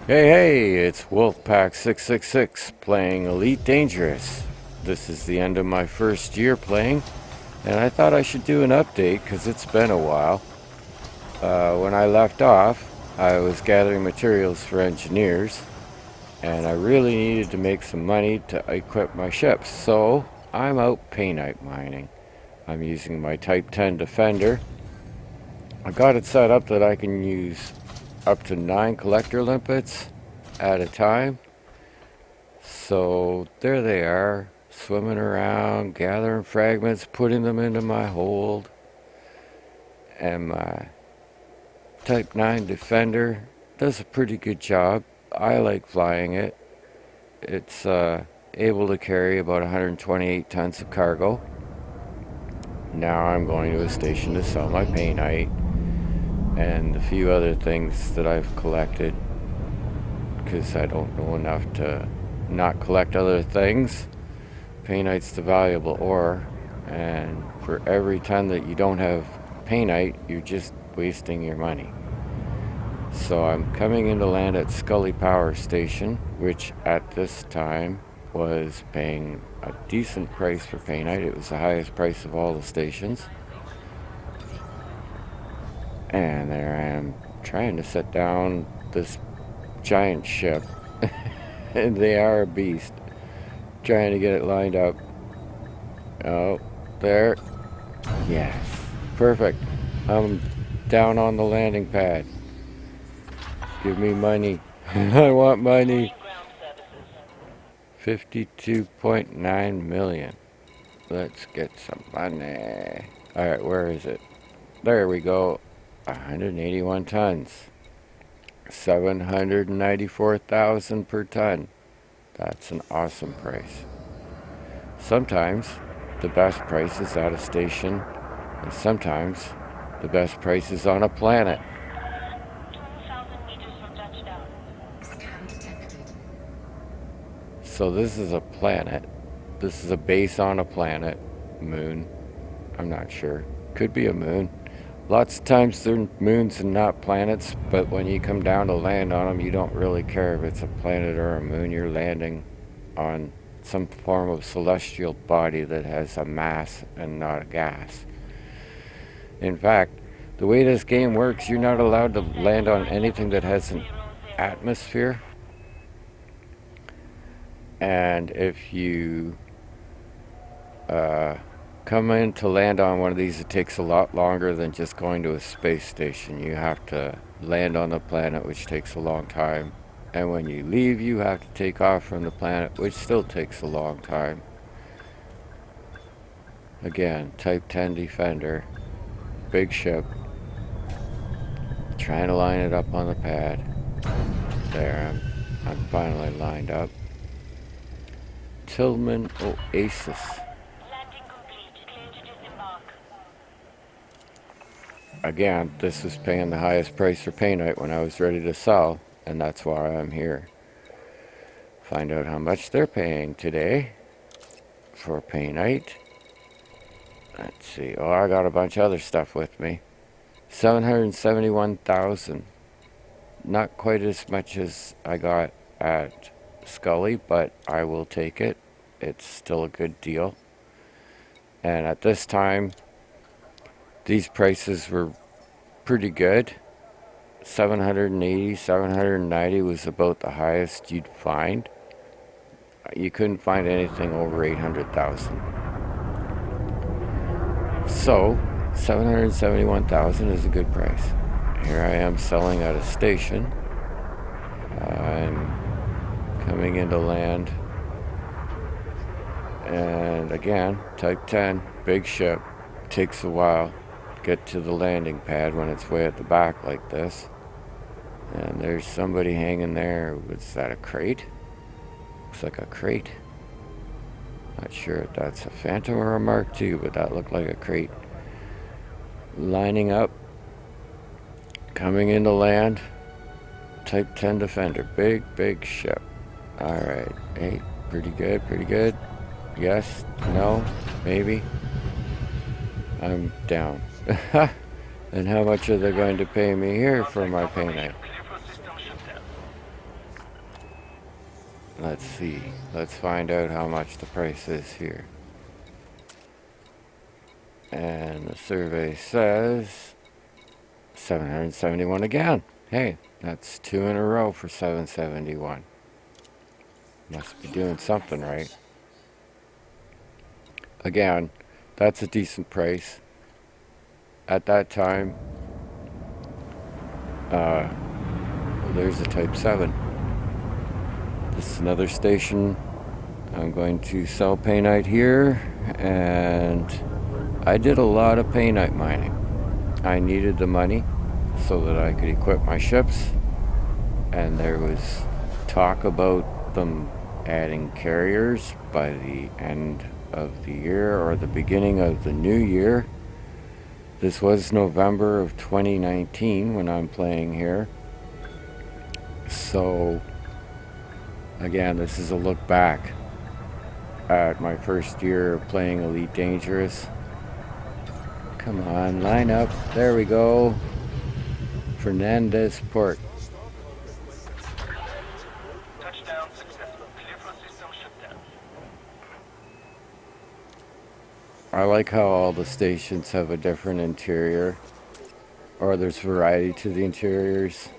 Hey, it's WolfPack666 playing Elite Dangerous. This is the end of my first year playing, and I thought I should do an update because it's been a while. When I left off, I was gathering materials for engineers, and I really needed to make some money to equip my ships, so I'm out painite mining. I'm using my Type 10 Defender. I got it set up that I can use up to 9 collector limpets at a time. So there they are, swimming around, gathering fragments, putting them into my hold. And my Type 9 Defender does a pretty good job. I like flying it. It's able to carry about 128 tons of cargo. Now I'm going to a station to sell my painite and a few other things that I've collected, because I don't know enough to not collect other things. Painite's the valuable ore, and for every ton that you don't have painite, you're just wasting your money. So I'm coming into land at Scully Power Station, which at this time was paying a decent price for painite. It was the highest price of all the stations. And there I am trying to set down this giant ship. And they are a beast. Trying to get it lined up. Oh, there. Yes. Perfect. I'm down on the landing pad. Give me money. I want money. 52.9 million. Let's get some money. Alright, where is it? There we go. 181 tons. 794,000 per ton. That's an awesome price. Sometimes the best price is at a station, and sometimes the best price is on a planet. 2,000 meters from touchdown. Scan detected. So this is a planet. This is a base on a planet. Moon. I'm not sure. Could be a moon. Lots of times they're moons and not planets, but when you come down to land on them, you don't really care if it's a planet or a moon. You're landing on some form of celestial body that has a mass and not a gas. In fact, the way this game works, you're not allowed to land on anything that has an atmosphere. And if you come in to land on one of these, it takes a lot longer than just going to a space station. You have to land on the planet, which takes a long time. And when you leave, you have to take off from the planet, which still takes a long time. Again, Type 10 Defender, big ship. Trying to line it up on the pad. There, I'm finally lined up. Tillman Oasis. Landing complete. Clear to disembark. Again, this was paying the highest price for painite when I was ready to sell, and that's why I'm here. Find out how much they're paying today for painite. Let's see. Oh, I got a bunch of other stuff with me. 771,000. Not quite as much as I got at Scully, but I will take it. It's still a good deal. And at this time, these prices were pretty good. 780, 790 was about the highest you'd find. You couldn't find anything over 800,000. So 771,000 is a good price. Here I am selling at a station. I'm coming into land, and again, Type 10, big ship. Takes a while to get to the landing pad when it's way at the back like this. And there's somebody hanging there. Was that a crate? Looks like a crate. Not sure if that's a Phantom or a Mark II, but that looked like a crate. Lining up, coming into land. Type 10 Defender, big ship. Alright, hey, pretty good. Yes, no, maybe. I'm down. And how much are they going to pay me here for my pay night? Let's see. Let's find out how much the price is here. And the survey says 771 again. Hey, that's 2 in a row for 771. Must be doing something right. Again, that's a decent price. At that time, there's a Type 7. This is another station. I'm going to sell painite here, and I did a lot of painite mining. I needed the money so that I could equip my ships, and there was talk about them adding carriers by the end of the year or the beginning of the new year. This was November of 2019 when I'm playing here. So again, this is a look back at my first year of playing Elite Dangerous. Come on, line up. There we go. Fernandez Port. Touchdown successful. Clear for system shutdown. I like how all the stations have a different interior, or there's variety to the interiors.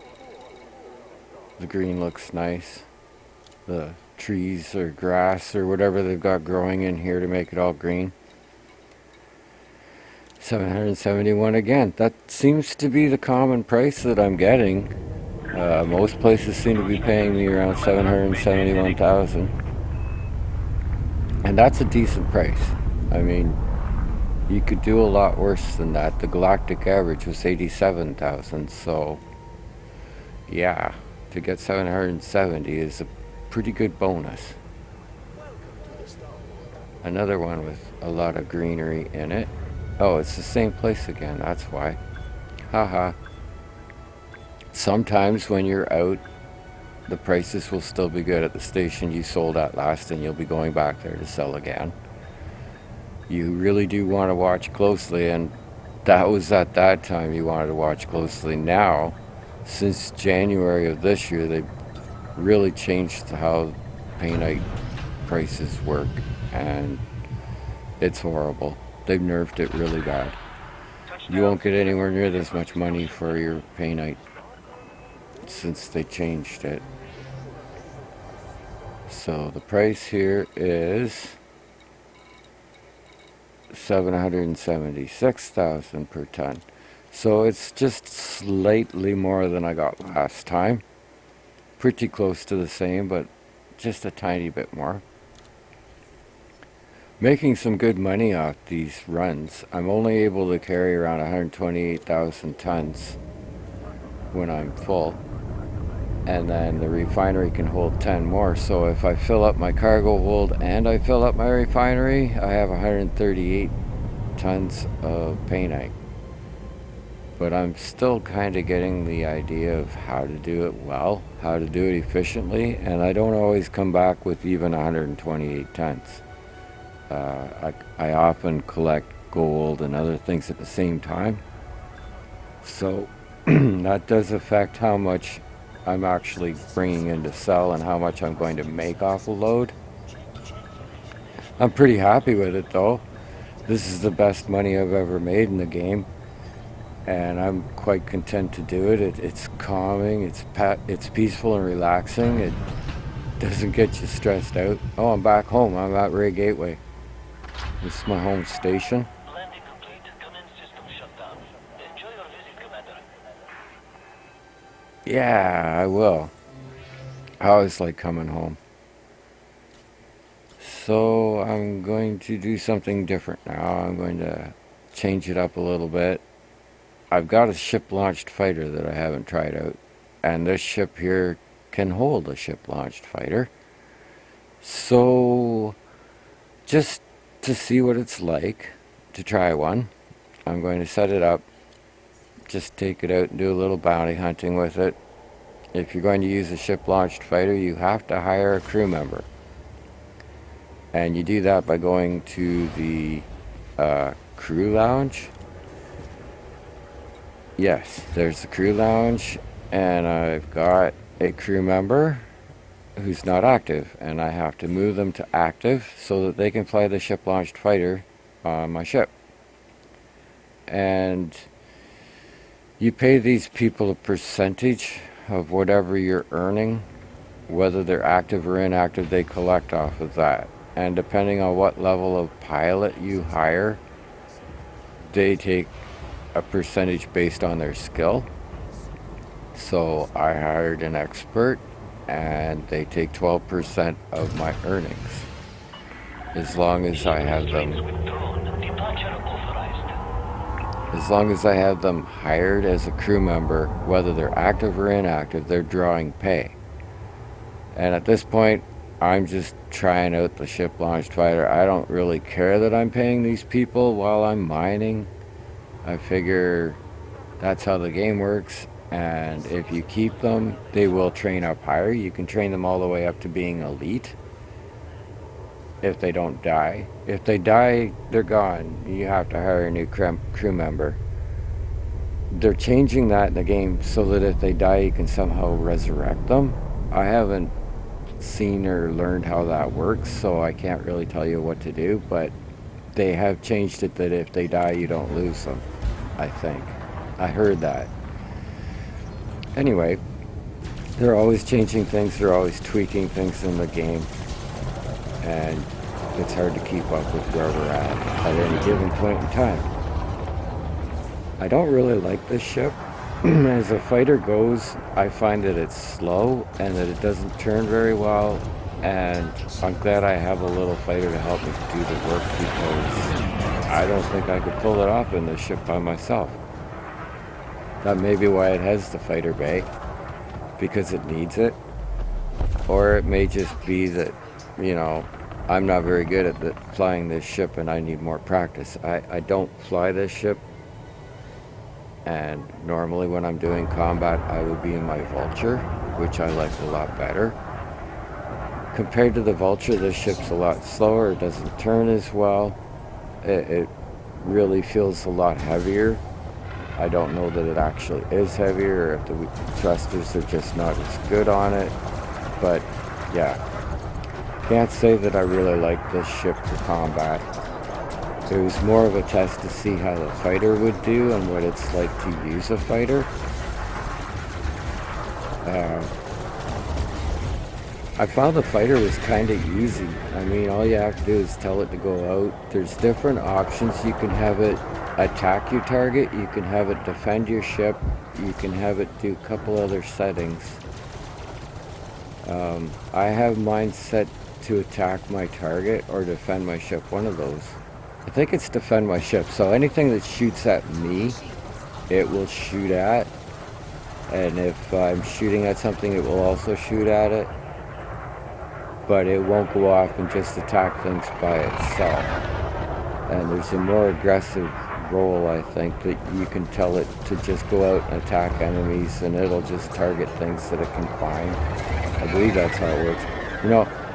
The green looks nice. The trees or grass or whatever they've got growing in here to make it all green. 771 again. That seems to be the common price that I'm getting. Most places seem to be paying me around 771,000, and that's a decent price. I mean, you could do a lot worse than that. The galactic average was 87,000, so yeah, to get 770 is a pretty good bonus. Another one with a lot of greenery in it. Oh, it's the same place again, that's why. Haha. Sometimes when you're out, the prices will still be good at the station you sold at last, and you'll be going back there to sell again. You really do want to watch closely, and that was at that time you wanted to watch closely. Now, since January of this year, they've really changed how painite prices work, and it's horrible. They've nerfed it really bad. You won't get anywhere near this much money for your painite since they changed it. So the price here is 776,000 per ton. So it's just slightly more than I got last time. Pretty close to the same, but just a tiny bit more. Making some good money off these runs. I'm only able to carry around 128,000 tons when I'm full, and then the refinery can hold 10 more. So if I fill up my cargo hold and I fill up my refinery, I have 138 tons of painite. But I'm still kind of getting the idea of how to do it well, how to do it efficiently, and I don't always come back with even 128 tons. I often collect gold and other things at the same time, so that does affect how much I'm actually bringing in to sell and how much I'm going to make off a load. I'm pretty happy with it though. This is the best money I've ever made in the game, and I'm quite content to do it. It's calming, it's peaceful and relaxing. It doesn't get you stressed out. Oh, I'm back home. I'm at Ray Gateway. This is my home station. Landing complete. Commence system shutdown. Enjoy your visit, Commander. Yeah, I will. I always like coming home. So I'm going to do something different now. I'm going to change it up a little bit. I've got a ship-launched fighter that I haven't tried out, and this ship here can hold a ship-launched fighter. So just to see what it's like to try one. I'm going to set it up, just take it out and do a little bounty hunting with it. If you're going to use a ship-launched fighter, you have to hire a crew member. And you do that by going to the crew lounge. Yes, there's the crew lounge, and I've got a crew member who's not active, and I have to move them to active so that they can fly the ship-launched fighter on my ship. And you pay these people a percentage of whatever you're earning, whether they're active or inactive, they collect off of that. And depending on what level of pilot you hire, they take a percentage based on their skill. So I hired an expert, and they take 12% of my earnings, as long as I have them hired as a crew member. Whether they're active or inactive, they're drawing pay. And at this point, I'm just trying out the ship-launched fighter. I don't really care that I'm paying these people while I'm mining. I figure that's how the game works, and if you keep them, they will train up higher. You can train them all the way up to being elite if they don't die. If they die, they're gone. You have to hire a new crew member. They're changing that in the game so that if they die, you can somehow resurrect them. I haven't seen or learned how that works, so I can't really tell you what to do, but they have changed it that if they die, you don't lose them, I think. I heard that. Anyway, they're always changing things, they're always tweaking things in the game, and it's hard to keep up with where we're at any given point in time. I don't really like this ship. As a fighter goes, I find that it's slow and that it doesn't turn very well, and I'm glad I have a little fighter to help me do the work, because I don't think I could pull it off in this ship by myself. That may be why it has the fighter bay, because it needs it. Or it may just be that, I'm not very good at flying this ship and I need more practice. I don't fly this ship, and normally when I'm doing combat, I would be in my Vulture, which I like a lot better. Compared to the Vulture, this ship's a lot slower, it doesn't turn as well. It really feels a lot heavier. I don't know that it actually is heavier, or if the thrusters are just not as good on it. But yeah, can't say that I really like this ship for combat. It was more of a test to see how the fighter would do and what it's like to use a fighter. I found the fighter was kind of easy. I mean, all you have to do is tell it to go out. There's different options. You can have it attack your target, you can have it defend your ship, you can have it do a couple other settings. I have mine set to attack my target or defend my ship, one of those. I think it's defend my ship, so anything that shoots at me, it will shoot at. And if I'm shooting at something, it will also shoot at it. But it won't go off and just attack things by itself. And there's a more aggressive role, I think, that you can tell it to just go out and attack enemies, and it'll just target things that it can find. I believe that's how it works.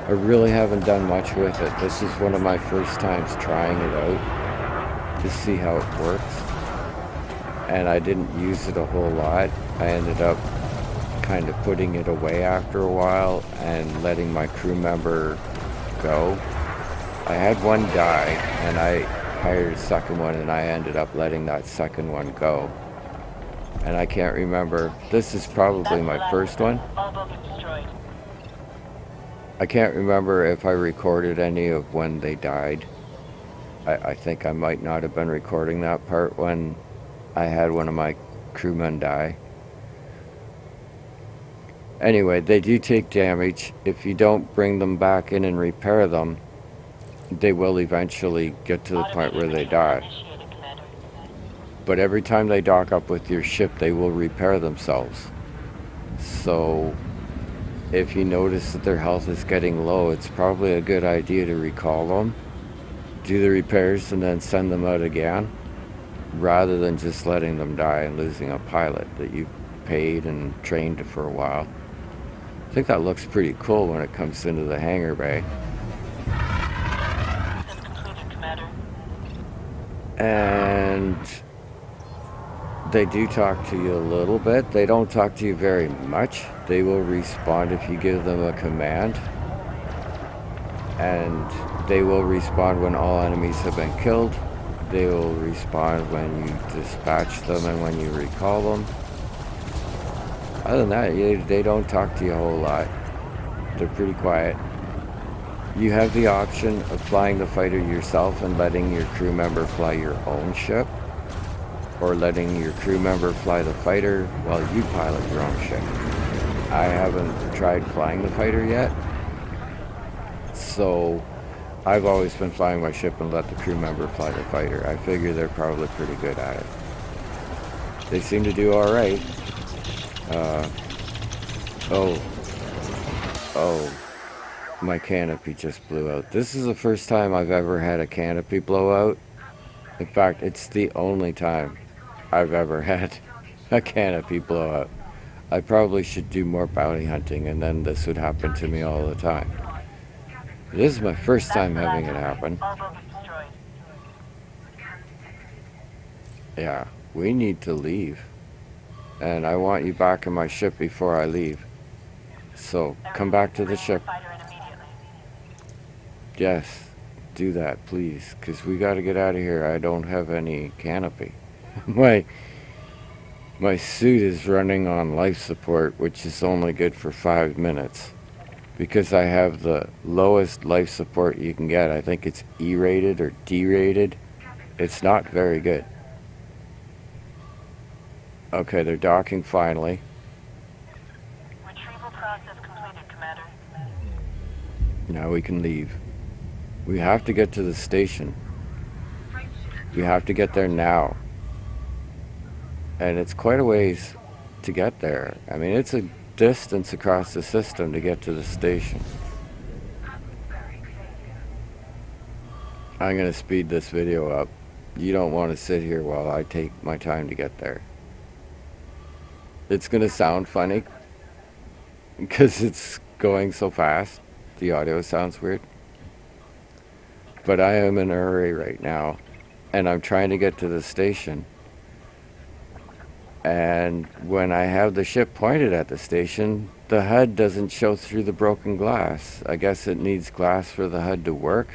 I really haven't done much with it. This is one of my first times trying it out to see how it works. And I didn't use it a whole lot. I ended up kind of putting it away after a while and letting my crew member go. I had one die, and I hired a second one, and I ended up letting that second one go. And I can't remember. This is probably my first one. I can't remember if I recorded any of when they died. I think I might not have been recording that part when I had one of my crewmen die. Anyway, they do take damage. If you don't bring them back in and repair them, they will eventually get to the point where they die. But every time they dock up with your ship, they will repair themselves. So if you notice that their health is getting low, it's probably a good idea to recall them do the repairs, and then send them out again, rather than just letting them die and losing a pilot that you paid and trained for a while. I think that looks pretty cool when it comes into the hangar bay. Has completed, Commander. And they do talk to you a little bit. They don't talk to you very much. They will respond if you give them a command. And they will respond when all enemies have been killed. They will respond when you dispatch them and when you recall them. Other than that, they don't talk to you a whole lot. They're pretty quiet. You have the option of flying the fighter yourself and letting your crew member fly your own ship, or letting your crew member fly the fighter while you pilot your own ship. I haven't tried flying the fighter yet, so I've always been flying my ship and let the crew member fly the fighter. I figure they're probably pretty good at it. They seem to do all right. Oh, my canopy just blew out. This is the first time I've ever had a canopy blow out. In fact, it's the only time I've ever had a canopy blow out. I probably should do more bounty hunting, and then this would happen to me all the time. This is my first time having it happen. All robots destroyed. Yeah, we need to leave. And I want you back in my ship before I leave. So, come back to the ship. Fighter in immediately. Yes, do that, please. Because we got to get out of here. I don't have any canopy. My suit is running on life support, which is only good for 5 minutes. Because I have the lowest life support you can get. I think it's E-rated or D-rated. It's not very good. Okay, they're docking finally. Retrieval process completed, Commander. Now we can leave. We have to get to the station. We have to get there now. And it's quite a ways to get there. I mean, it's a distance across the system to get to the station. I'm going to speed this video up. You don't want to sit here while I take my time to get there. It's going to sound funny because it's going so fast. The audio sounds weird. But I am in a hurry right now, and I'm trying to get to the station. And when I have the ship pointed at the station, the HUD doesn't show through the broken glass. I guess it needs glass for the HUD to work.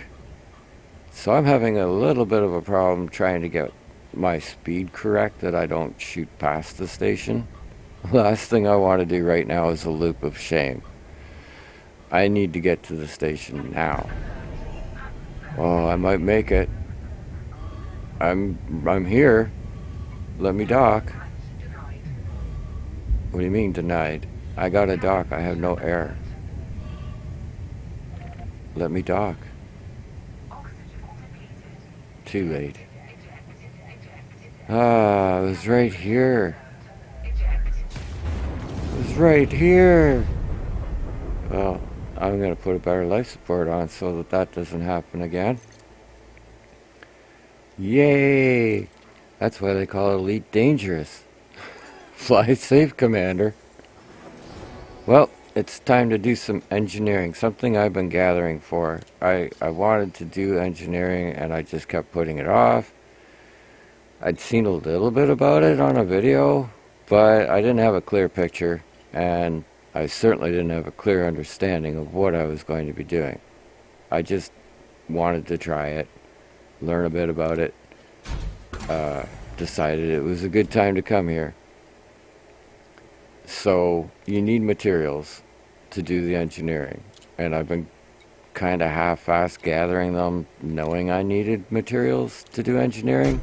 So I'm having a little bit of a problem trying to get my speed correct, that I don't shoot past the station. Last thing I want to do right now is a loop of shame. I need to get to the station now. Oh, I might make it. I'm here. Let me dock. What do you mean denied? I got a dock. I have no air. Let me dock. Too late. Ah, it was right here. It was right here. Well, I'm going to put a better life support on so that that doesn't happen again. Yay! That's why they call it Elite Dangerous. Fly safe, Commander. Well, it's time to do some engineering, something I've been gathering for. I wanted to do engineering and I just kept putting it off. I'd seen a little bit about it on a video, but I didn't have a clear picture, and I certainly didn't have a clear understanding of what I was going to be doing. I just wanted to try it, learn a bit about it, decided it was a good time to come here. So you need materials to do the engineering, and I've been kind of half-assed gathering them, knowing I needed materials to do engineering.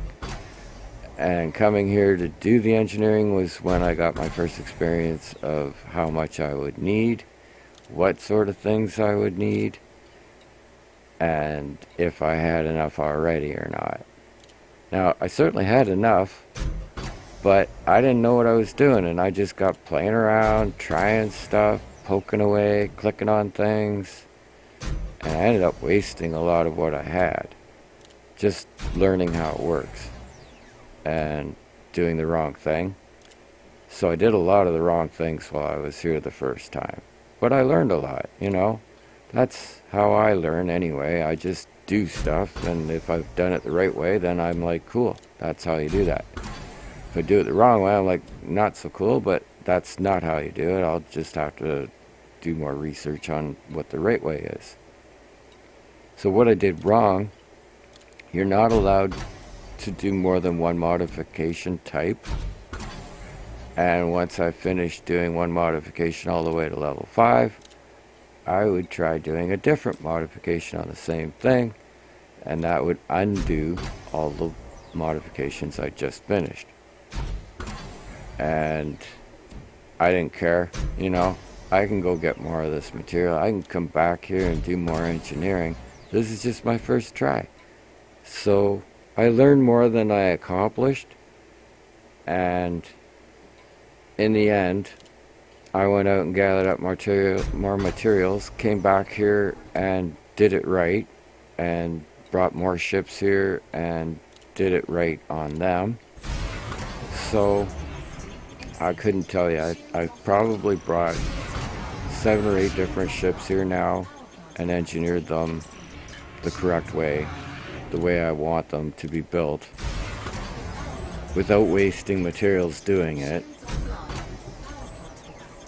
And coming here to do the engineering was when I got my first experience of how much I would need, what sort of things I would need, and if I had enough already or not. Now, I certainly had enough, but I didn't know what I was doing, and I just got playing around, trying stuff, poking away, clicking on things, and I ended up wasting a lot of what I had. just learning how it works and doing the wrong thing. So I did a lot of the wrong things while I was here the first time. But I learned a lot, you know. That's how I learn anyway. I just do stuff, and if I've done it the right way, then I'm like, cool, that's how you do that. If I do it the wrong way, I'm like, not so cool, but that's not how you do it. I'll just have to do more research on what the right way is. So what I did wrong, you're not allowed to do more than one modification type. And once I finished doing one modification all the way to level 5, I would try doing a different modification on the same thing, and that would undo all the modifications I just finished. And I didn't care, you know, I can go get more of this material. I can come back here and do more engineering. This is just my first try. So I learned more than I accomplished, and in the end, I went out and gathered up more materials, came back here and did it right, and brought more ships here and did it right on them. So I couldn't tell you. I've probably brought 7 or 8 different ships here now and engineered them the correct way, the way I want them to be built, without wasting materials doing it.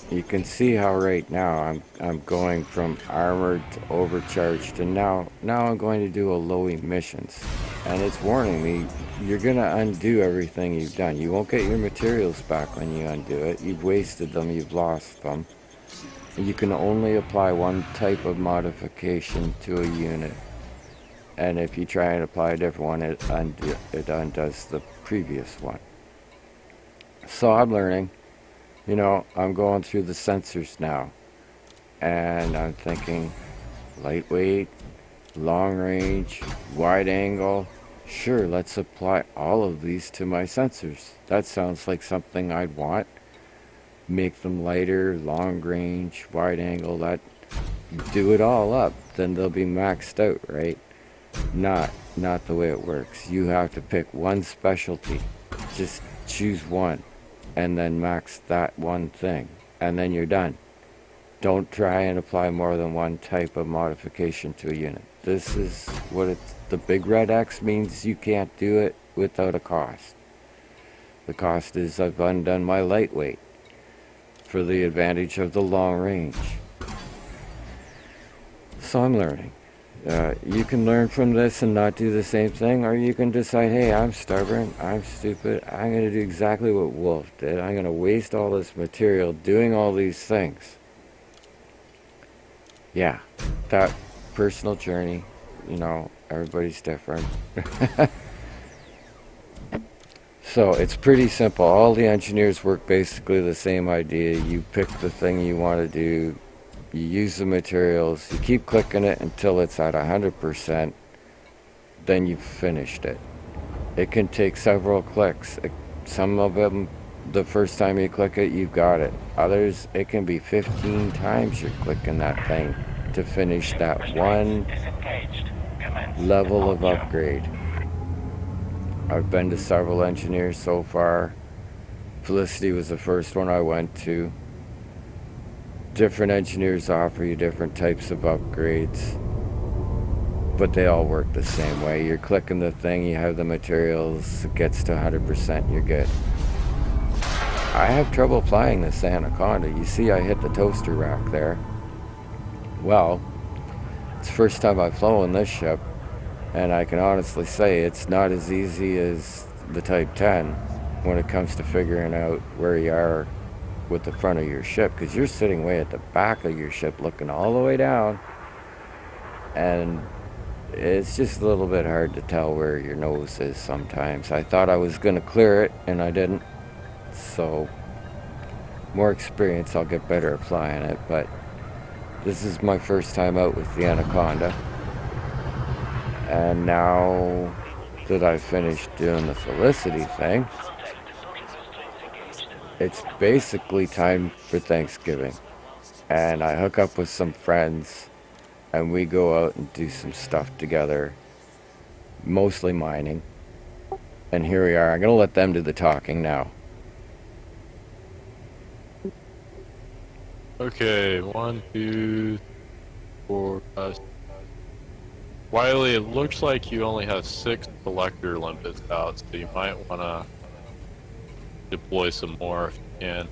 You can see how right now I'm going from armored to overcharged, and now I'm going to do a low emissions, and it's warning me you're gonna undo everything you've done. You won't get your materials back when you undo it. You've wasted them, you've lost them. And you can only apply one type of modification to a unit, and if you try and apply a different one, it undoes the previous one. So I'm learning. You know, I'm going through the sensors now, and I'm thinking lightweight, long range, wide angle. Sure, let's apply all of these to my sensors. That sounds like something I'd want. Make them lighter, long range, wide angle, that, do it all up, then they'll be maxed out, right? Not the way it works. You have to pick one specialty. Just choose one, and then max that one thing, and then you're done. Don't try and apply more than one type of modification to a unit. This is what it's, the big red X means you can't do it without a cost. The cost is I've undone my lightweight for the advantage of the long range. So I'm learning. You can learn from this and not do the same thing, or you can decide, hey, I'm stubborn, I'm stupid, I'm going to do exactly what Wolf did. I'm going to waste all this material doing all these things. Yeah, that personal journey, you know, everybody's different. So it's pretty simple. All the engineers work basically the same idea. You pick the thing you want to do, you use the materials, you keep clicking it until it's at 100%, then you've finished it. It can take several clicks. Some of them, the first time you click it, you've got it. Others, it can be 15 times you're clicking that thing to finish that one level of upgrade. I've been to several engineers so far. Felicity was the first one I went to. Different engineers offer you different types of upgrades, but they all work the same way. You're clicking the thing, you have the materials, it gets to 100%, you're good. I have trouble applying this Anaconda. You see I hit the toaster rack there. Well, it's the first time I've flown this ship, and I can honestly say it's not as easy as the Type 10 when it comes to figuring out where you are with the front of your ship, because you're sitting way at the back of your ship looking all the way down, and it's just a little bit hard to tell where your nose is sometimes. I thought I was going to clear it, and I didn't. So more experience, I'll get better applying it, but this is my first time out with the Anaconda. And now that I've finished doing the Felicity thing, it's basically time for Thanksgiving. And I hook up with some friends and we go out and do some stuff together. mostly mining. And here we are. I'm going to let them do the talking now. Okay, 1, 2, 4, 5. Wiley, it looks like you only have 6 collector limpets out, so you might want to deploy some more if you can.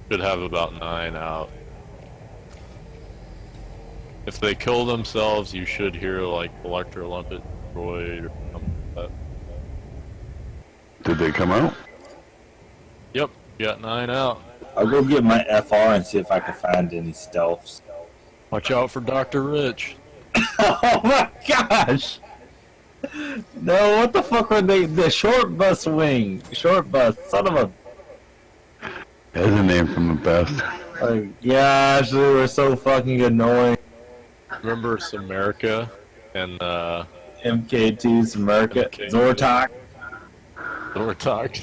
Should have about 9 out. If they kill themselves, you should hear like collector limpet destroyed or something like that. Did they come out? Yep, you got 9 out. I'll go get my FR and see if I can find any stealths. Watch out for Dr. Rich. Oh my gosh! No, what the fuck were they? The short bus wing. Short bus. Son of a. That's a name from the best. Like, gosh, they were so fucking annoying. Remember Samerica and MK2's America. MK2. Zortok. Zortok?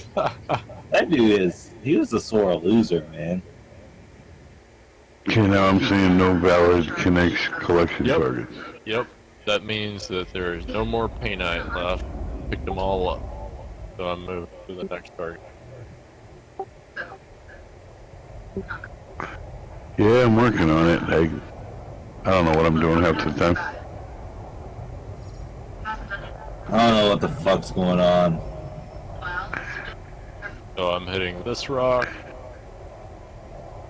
That dude he was a sore loser, man. Okay, now I'm seeing no valid connects collection Yep. targets. Yep, that means that there is no more painite left. Picked them all up. So I'm moving to the next target. Yeah, I'm working on it. I don't know what I'm doing half the time. I don't know what the fuck's going on. So I'm hitting this rock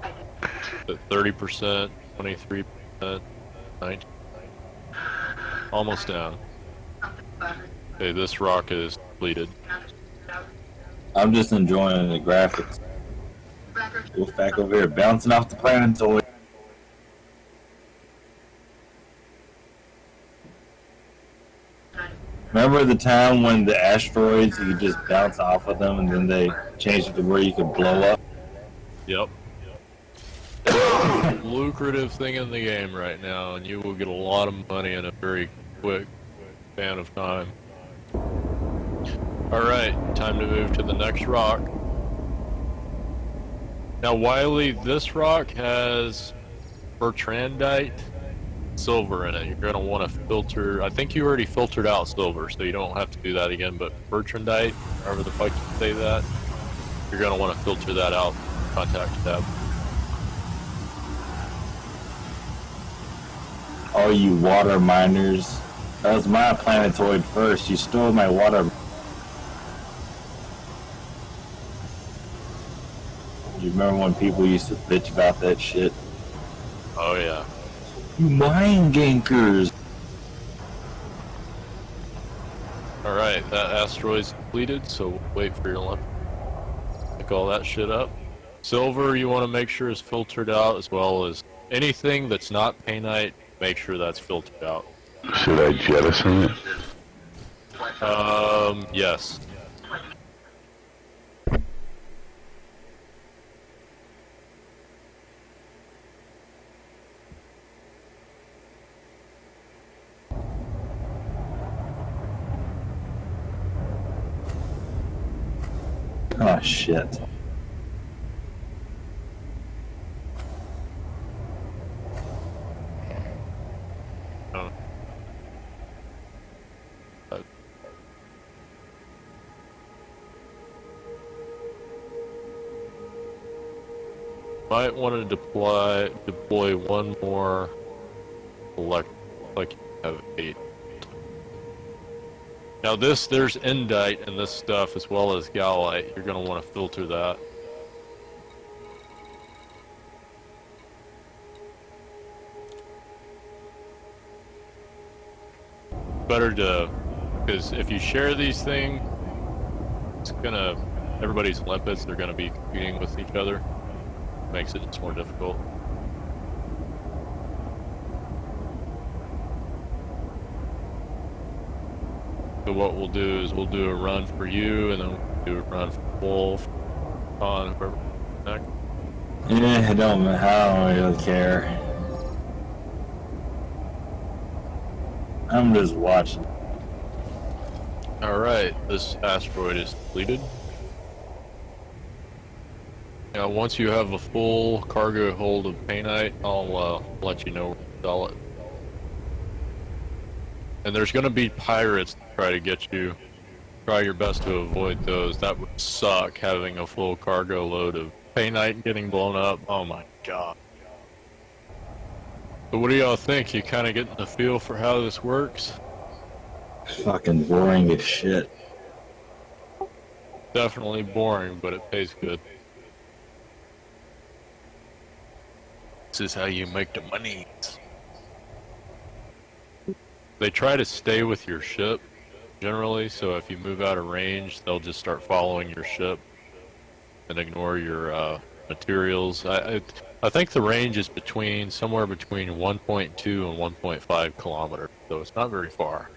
at 30%, 23%, 19%. Almost down. Okay, this rock is depleted. I'm just enjoying the graphics. WolfPack over here bouncing off the planetoid. Remember the time when the asteroids, you could just bounce off of them and then they changed it to where you could blow up? Yep. Lucrative thing in the game right now, and you will get a lot of money in a very quick span of time. Alright, time to move to the next rock. Now Wiley, this rock has Bertrandite silver in it. You're going to want to filter, I think you already filtered out silver, so you don't have to do that again, but Bertrandite, however the fuck you say that, you're going to want to filter that out. Contact tab. All you water miners. That was my planetoid first. You stole my water. You remember when people used to bitch about that shit? Oh yeah. You mind gankers! Alright, that asteroid's depleted, so we'll wait for your limp. Pick all that shit up. Silver you want to make sure is filtered out, as well as anything that's not painite, make sure that's filtered out. Should I jettison it? Yes. Oh shit. Oh. Might want to deploy one more select, like you have 8. Now there's endite in this stuff as well as gallite. You're going to want to filter that. Better to, because if you share these things, it's gonna, everybody's limpets, they're gonna be competing with each other. Makes it just more difficult. So what we'll do is we'll do a run for you, and then we'll do a run for Wolf, on whoever next. Yeah, I don't really care. I'm just watching. Alright, this asteroid is depleted. Now once you have a full cargo hold of painite, I'll let you know where to sell it. And there's gonna be pirates to try to get you. Try your best to avoid those. That would suck, having a full cargo load of painite getting blown up. Oh my god. So what do y'all think? You kind of getting a feel for how this works? Fucking boring as shit. Definitely boring, but it pays good. This is how you make the money. They try to stay with your ship, generally, so if you move out of range, they'll just start following your ship and ignore your materials. I think the range is somewhere between 1.2 and 1.5 kilometers, so it's not very far.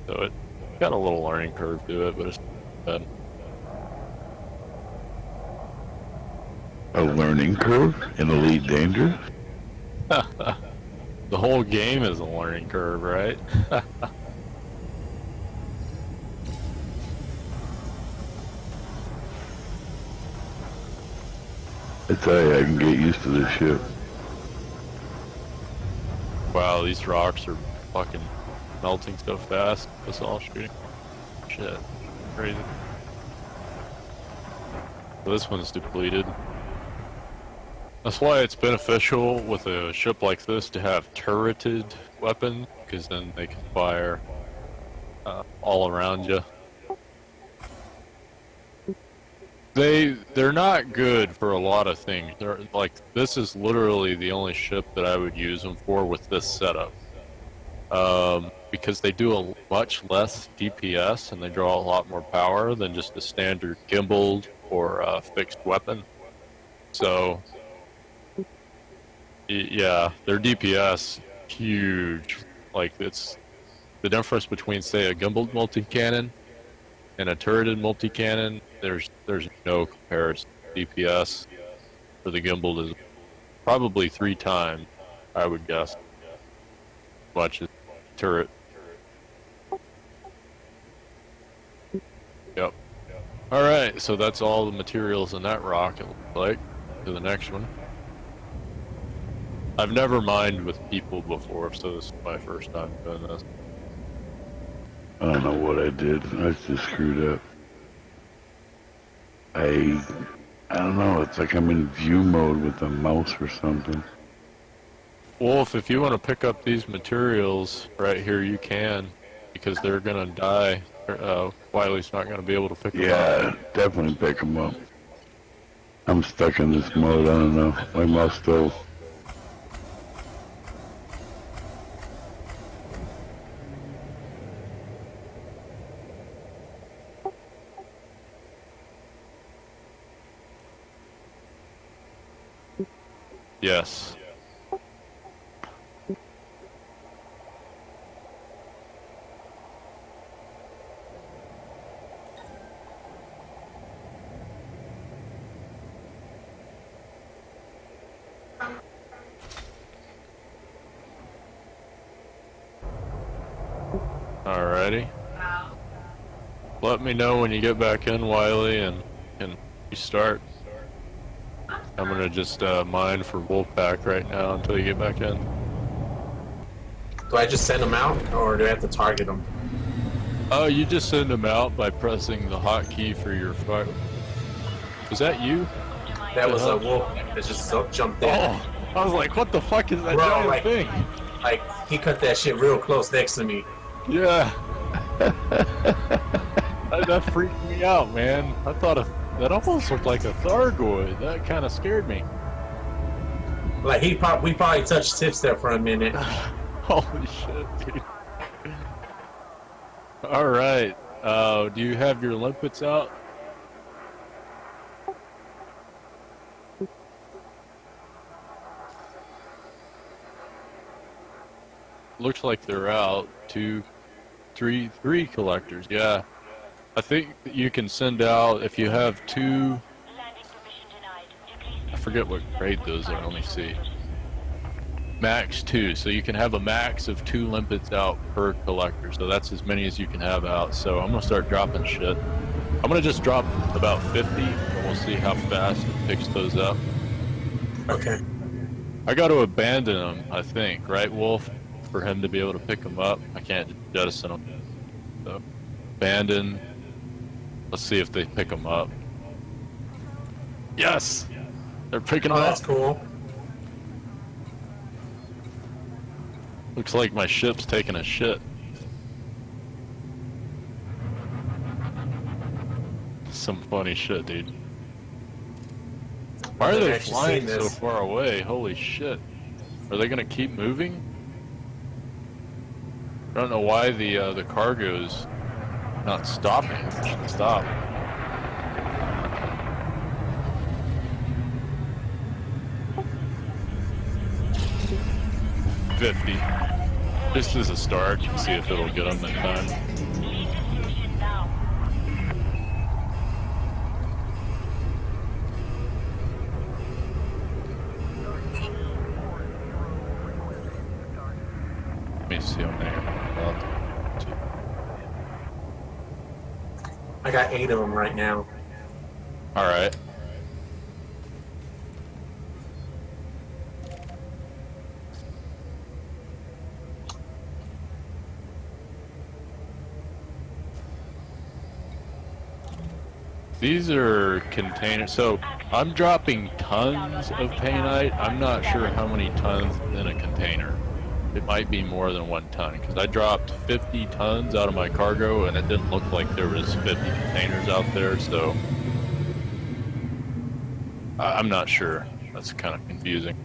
So it got a little learning curve to it, but it's not bad. A learning curve in Elite Dangerous? The whole game is a learning curve, right? I tell you, I can get used to this ship. Wow, these rocks are fucking melting so fast. It's all shooting. Shit. Crazy. This one's depleted. That's why it's beneficial with a ship like this to have turreted weapons, because then they can fire all around you. They're not good for a lot of things. They're like, this is literally the only ship that I would use them for with this setup. Because they do a much less DPS and they draw a lot more power than just a standard gimbaled or fixed weapon. So, yeah, their DPS huge. Like, it's the difference between, say, a gimbaled multi-cannon and a turreted multi-cannon. There's no comparison. DPS for the gimbaled is probably 3 times, I would guess, much as turret. Yep. Alright, so that's all the materials in that rock, it looks like. To the next one. I've never mined with people before, so this is my first time doing this. I don't know what I did. I just screwed up. I don't know. It's like I'm in view mode with the mouse or something. Wolf, if you want to pick up these materials right here, you can, because they're gonna die. Wiley's not gonna be able to pick them up. Yeah, definitely pick them up. I'm stuck in this mode. I don't know. My mouse still. Yes. Alrighty. Let me know when you get back in, Wiley, and restart. I'm gonna just mine for WolfPack right now until you get back in. Do I just send them out, or do I have to target them? Oh, you just send them out by pressing the hotkey for your fire. Was that you? That was a wolf that just jumped in. Oh, I was like, what the fuck is that Bro, giant like- thing? Like, he cut that shit real close next to me. Yeah. that freaked me out, man. I thought that almost looked like a Thargoid. That kind of scared me. Like, we probably touched tips there for a minute. Holy shit, dude. Alright. Do you have your limpets out? Looks like they're out. Three collectors, yeah. I think that you can send out, if you have 2, Landing permission denied. Decrease I forget what grade those are, let me see. Max 2, so you can have a max of 2 limpets out per collector, so that's as many as you can have out. So I'm gonna start dropping shit. I'm gonna just drop about 50, and we'll see how fast it picks those up. Okay. I gotta abandon them, I think, right, Wolf? for him to be able to pick them up. I can't jettison them. So, abandon. Let's see if they pick them up. Yes! They're picking Oh, them that's up. cool. Looks like my ship's taking a shit. Some funny shit, dude. Why are I've they actually flying seen so this. far away? Holy shit. Are they gonna keep moving? I don't know why the cargo's not stopping. It should stop. $50. Just as a start, you can see if it'll get them in time. Leave the station now. Let me see how many are left. I got 8 of them right now. Alright. These are containers. So I'm dropping tons of painite. I'm not sure how many tons in a container. It might be more than 1 ton because I dropped 50 tons out of my cargo and it didn't look like there was 50 containers out there. So I'm not sure. That's kind of confusing.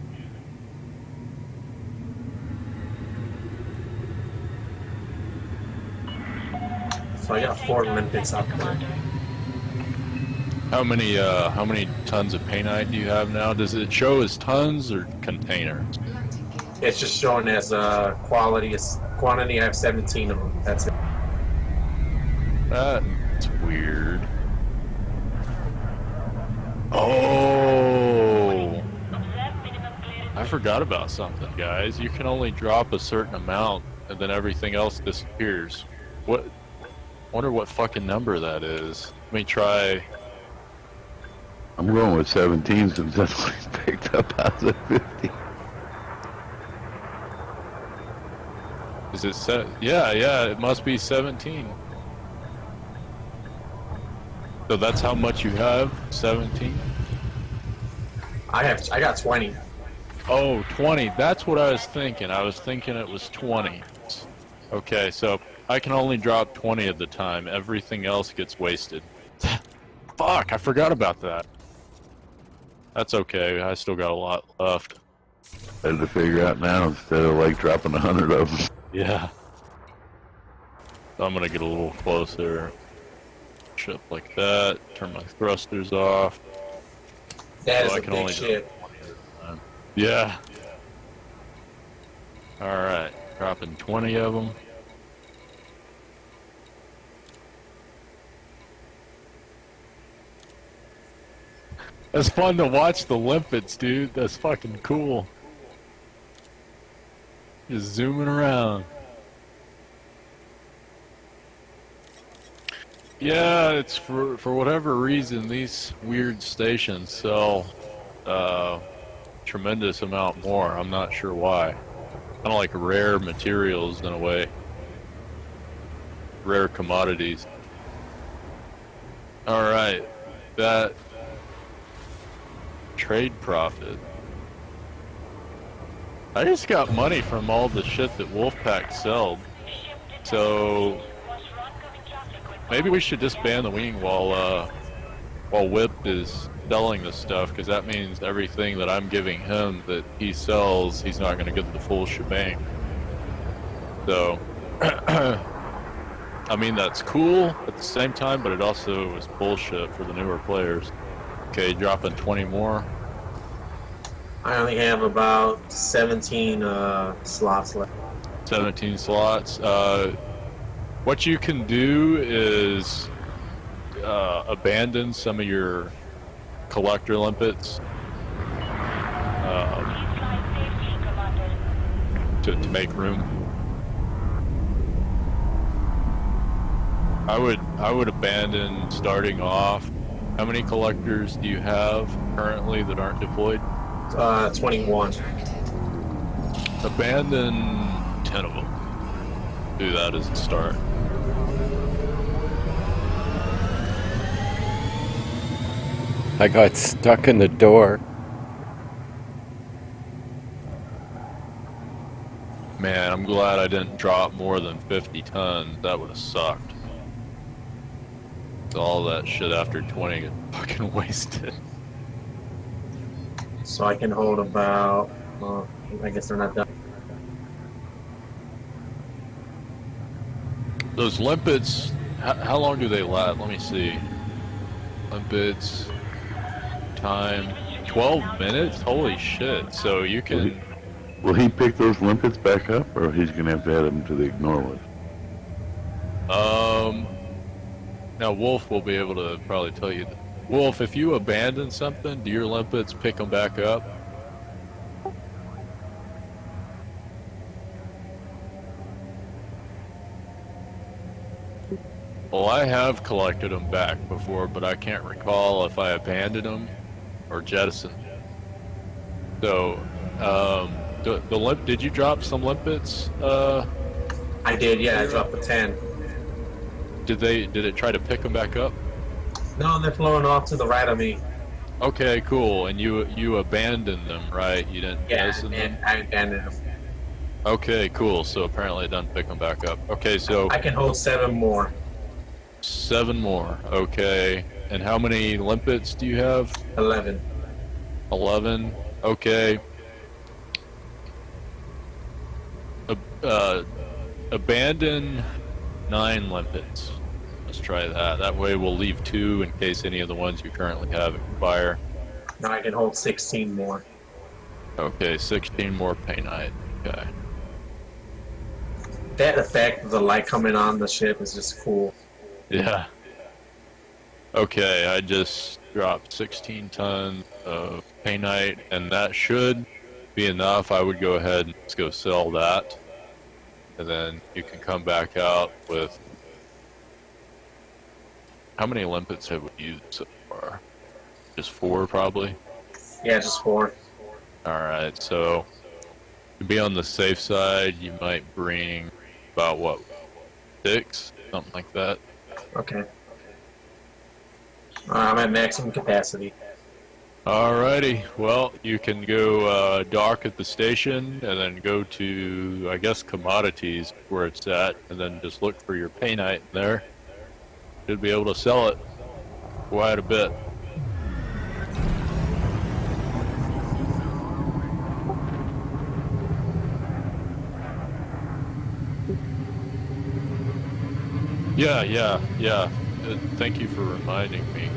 So I got 4 limpets up there. How many tons of painite do you have now? Does it show as tons or containers? Landing gear. It's just showing as quantity. I have 17 of them. That's it. That's weird. Oh, Observe minimum clearance. I forgot about something, guys. You can only drop a certain amount, and then everything else disappears. What? Wonder what fucking number that is. Let me try. I'm going with 17 since that's what he's picked up out of 50. Is it set? Yeah, it must be 17. So that's how much you have? 17? I got 20. Oh, 20. That's what I was thinking. I was thinking it was 20. Okay, so I can only drop 20 at the time. Everything else gets wasted. Fuck, I forgot about that. That's okay. I still got a lot left. I had to figure out now instead of like dropping 100 of them. Yeah. So I'm gonna get a little closer. Ship like that. Turn my thrusters off. That is I a can big only do ship. Yeah. Alright. Dropping 20 of them. It's fun to watch the limpets, dude. That's fucking cool. Just zooming around. Yeah, it's for whatever reason these weird stations sell tremendous amount more. I'm not sure why. Kind of like rare materials in a way. Rare commodities. All right, that trade profit. I just got money from all the shit that WolfPack sold. So maybe we should disband the wing while Whip is selling this stuff, because that means everything that I'm giving him that he sells, he's not going to get the full shebang. So, I mean, that's cool at the same time, but it also is bullshit for the newer players. Okay, dropping 20 more. I only have about 17 slots left. 17 slots. What you can do is abandon some of your collector limpets to make room. I would abandon starting off. How many collectors do you have currently that aren't deployed? 21. Abandon 10 of them. Do that as a start. I got stuck in the door. Man, I'm glad I didn't drop more than 50 tons. That would have sucked. All that shit after 20 is fucking wasted. So I can hold about. Well, I guess they're not done. Those limpets, how long do they last? Let me see. Limpets, time, 12 minutes? Holy shit. So you can... Will he pick those limpets back up, or he's gonna have to add them to the ignore list? Now Wolf will be able to probably tell you. Wolf, if you abandon something, do your limpets pick them back up? Well, I have collected them back before, but I can't recall if I abandoned them or jettisoned. So, did you drop some limpets? I did, yeah. I dropped the 10. Did it try to pick them back up? No, they're flowing off to the right of me. Okay, cool. And you abandoned them, right? You didn't jettison them? I abandoned them. Okay, cool. So apparently it doesn't pick them back up. Okay, so I can hold 7 more. 7 more. Okay. And how many limpets do you have? 11. 11. Okay. Abandon 9 limpets. Let's try that. That way we'll leave 2 in case any of the ones you currently have expire. Now I can hold 16 more. Okay, 16 more painite. Okay. That effect of the light coming on the ship is just cool. Yeah. Okay, I just dropped 16 tons of painite, and that should be enough. I would go ahead and just go sell that. And then you can come back out with... How many limpets have we used so far? Just 4, probably? Yeah, just 4. Alright, so to be on the safe side, you might bring about, what, 6? Something like that. Okay. I'm at maximum capacity. Alrighty, well, you can go dock at the station and then go to, I guess, commodities where it's at, and then just look for your painite there. Should be able to sell it quite a bit. Yeah. Thank you for reminding me.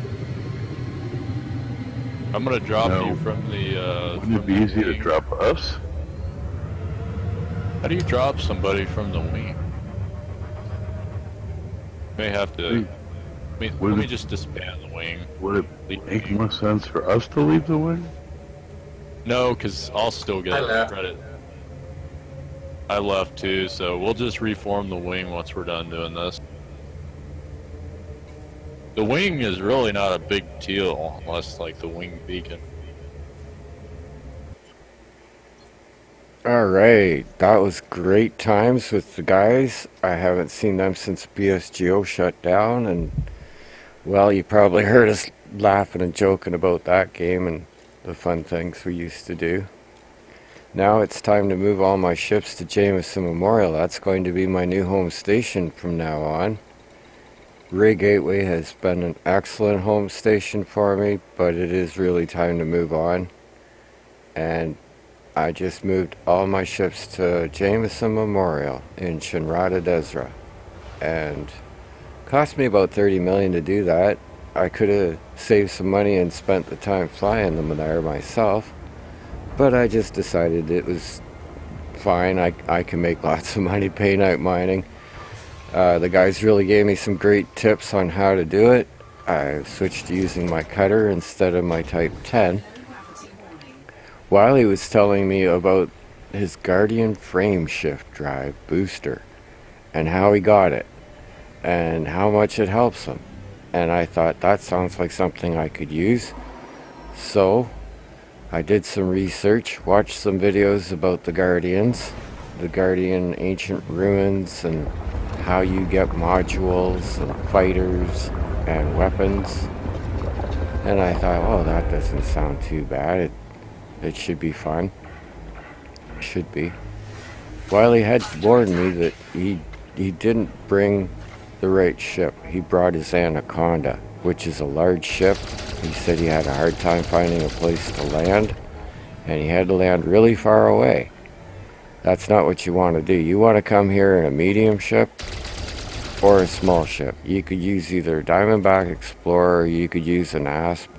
I'm gonna drop you from the. Wouldn't it be easy to drop us? How do you drop somebody from the wing? May have to. Let me just disband the wing. Would it make more sense for us to leave the wing? No, because I'll still get credit. I left too, so we'll just reform the wing once we're done doing this. The wing is really not a big deal unless, like, the wing beacon. Alright, that was great times with the guys. I haven't seen them since BSGO shut down, and well, you probably heard us laughing and joking about that game and the fun things we used to do. Now it's time to move all my ships to Jameson Memorial. That's going to be my new home station from now on. Ray Gateway has been an excellent home station for me, but it is really time to move on. And I just moved all my ships to Jameson Memorial in Shinrada Desra. And it cost me about 30 million to do that. I could have saved some money and spent the time flying them there myself. But I just decided it was fine. I can make lots of money painite mining. The guys really gave me some great tips on how to do it. I switched to using my cutter instead of my Type 10. While he was telling me about his Guardian frame shift drive booster and how he got it and how much it helps him. And I thought that sounds like something I could use. So I did some research, watched some videos about the Guardians, the Guardian ancient ruins and how you get modules and fighters and weapons. And I thought, oh, that doesn't sound too bad. It should be fun. Should be. Wiley had warned me that he didn't bring the right ship. He brought his Anaconda, which is a large ship. He said he had a hard time finding a place to land, and he had to land really far away. That's not what you want to do. You want to come here in a medium ship or a small ship. You could use either a Diamondback Explorer, or you could use an Asp.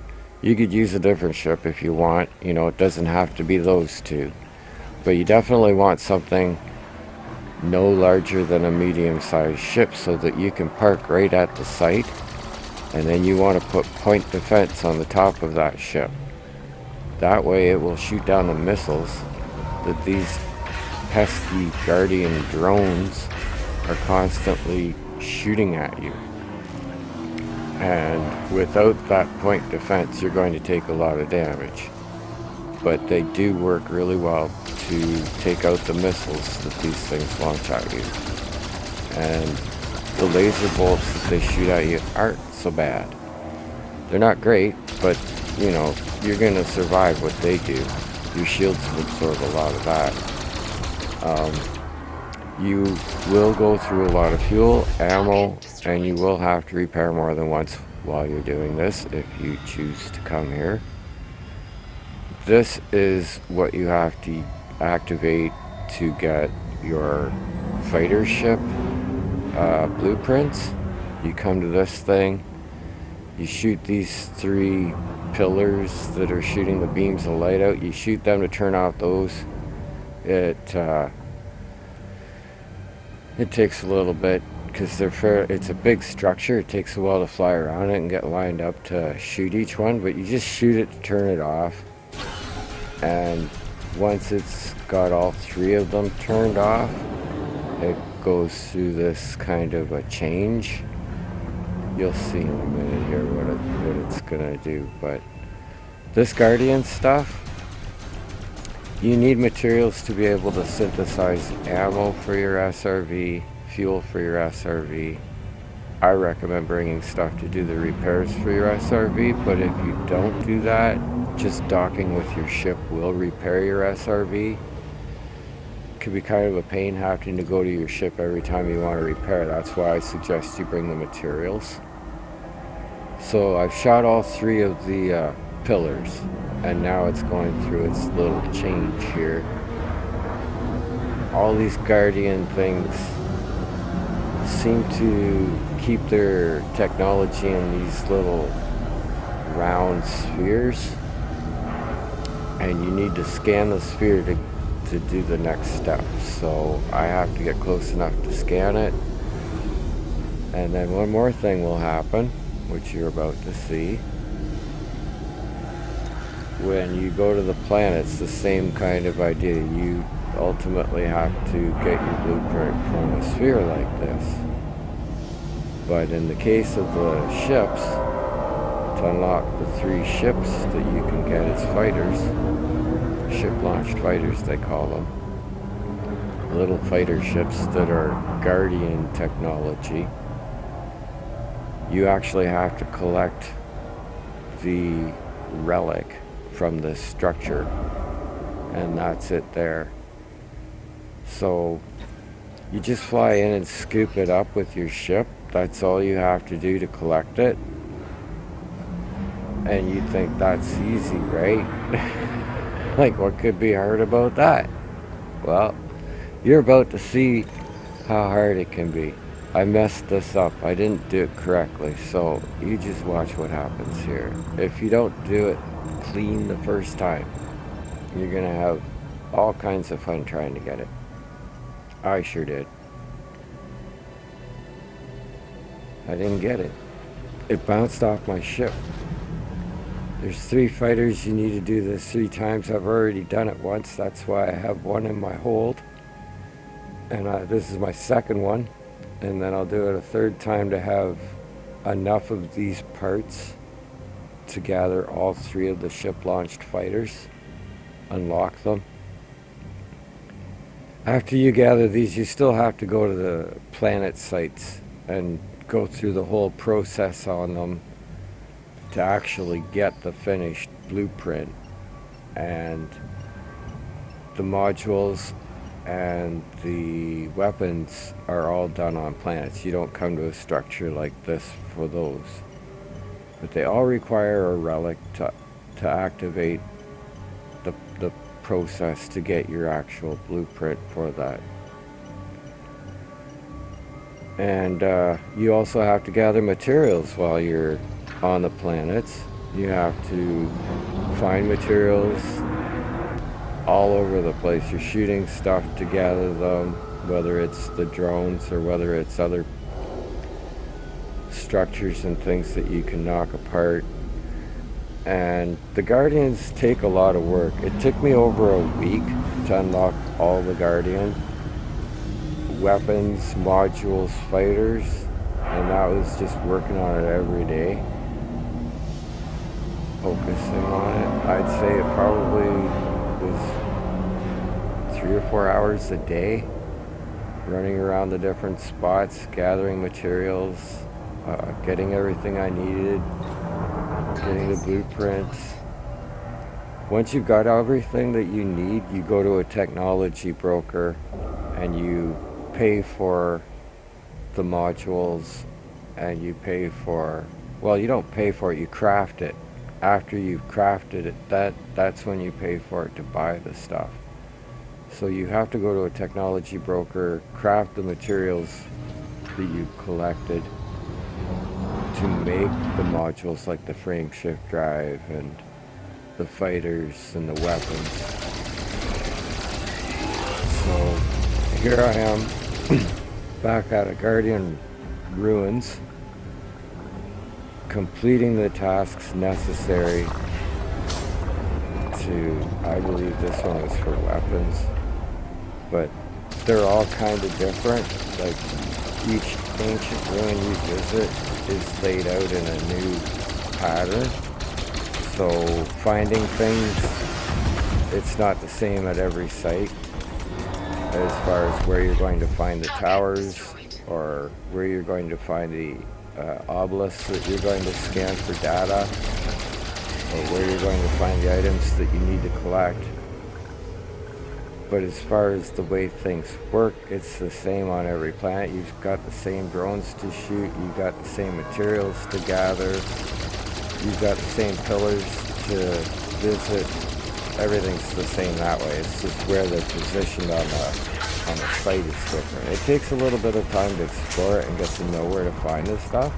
You could use a different ship if you want. You know, it doesn't have to be those two. But you definitely want something no larger than a medium-sized ship so that you can park right at the site. And then you want to put point defense on the top of that ship. That way it will shoot down the missiles that these pesky Guardian drones are constantly shooting at you. And without that point defense, you're going to take a lot of damage. But they do work really well to take out the missiles that these things launch at you. And the laser bolts that they shoot at you aren't so bad. They're not great, but you know, you're going to survive what they do. Your shields will absorb a lot of that. You will go through a lot of fuel, ammo, and you will have to repair more than once while you're doing this if you choose to come here. This is what you have to activate to get your fighter ship blueprints. You come to this thing, you shoot these 3 pillars that are shooting the beams of light out. You shoot them to turn off those. It takes a little bit because it's a big structure. It takes a while to fly around it and get lined up to shoot each one, but you just shoot it to turn it off. And once it's got all 3 of them turned off, it goes through this kind of a change. You'll see in a minute here what it's gonna do. But this Guardian stuff, you need materials to be able to synthesize ammo for your SRV, fuel for your SRV. I recommend bringing stuff to do the repairs for your SRV, but if you don't do that, just docking with your ship will repair your SRV. It could be kind of a pain having to go to your ship every time you want to repair. That's why I suggest you bring the materials. So I've shot all 3 of the pillars, and now it's going through its little change here. All these Guardian things seem to keep their technology in these little round spheres, and you need to scan the sphere to do the next step. So I have to get close enough to scan it, and then one more thing will happen, which you're about to see. When you go to the planets, the same kind of idea. You ultimately have to get your blueprint from a sphere like this. But in the case of the ships, to unlock the 3 ships that you can get as fighters, ship-launched fighters they call them, little fighter ships that are Guardian technology, you actually have to collect the relic from this structure, and that's it there. So you just fly in and scoop it up with your ship. That's all you have to do to collect it. And you think that's easy, right? Like, what could be hard about that? Well, you're about to see how hard it can be. I messed this up. I didn't do it correctly, so you just watch what happens here. If you don't do it clean the first time, you're gonna have all kinds of fun trying to get it. I sure did. I didn't get it. It bounced off my ship. There's 3 fighters. You need to do this 3 times. I've already done it once. That's why I have 1 in my hold. And this is my 2nd one. And then I'll do it a 3rd time to have enough of these parts to gather all 3 of the ship-launched fighters, unlock them. After you gather these, you still have to go to the planet sites and go through the whole process on them to actually get the finished blueprint. And the modules and the weapons are all done on planets. You don't come to a structure like this for those. But they all require a relic to activate the process to get your actual blueprint for that. And you also have to gather materials while you're on the planets. You have to find materials all over the place. You're shooting stuff to gather them, whether it's the drones or whether it's other structures and things that you can knock apart. And the Guardians take a lot of work. It took me over a week to unlock all the Guardian weapons, modules, fighters, and that was just working on it every day, focusing on it. I'd say it probably was 3 or 4 hours a day, running around the different spots, gathering materials, getting everything I needed, getting the blueprints. Once you've got everything that you need, you go to a technology broker and you pay for the modules, and you pay for, well, you don't pay for it, you craft it. After you've crafted it, that's when you pay for it to buy the stuff. So you have to go to a technology broker, craft the materials that you've collected to make the modules like the frame shift drive and the fighters and the weapons. So here I am back at a Guardian ruins, completing the tasks necessary to, I believe this one was for weapons, but they're all kind of different. Like each ancient ruin you visit is laid out in a new pattern. So finding things, it's not the same at every site as far as where you're going to find the towers or where you're going to find the obelisks that you're going to scan for data, or where you're going to find the items that you need to collect. But as far as the way things work, it's the same on every planet. You've got the same drones to shoot, you've got the same materials to gather, you've got the same pillars to visit. Everything's the same that way. It's just where they're positioned on the site is different. It takes a little bit of time to explore it and get to know where to find this stuff.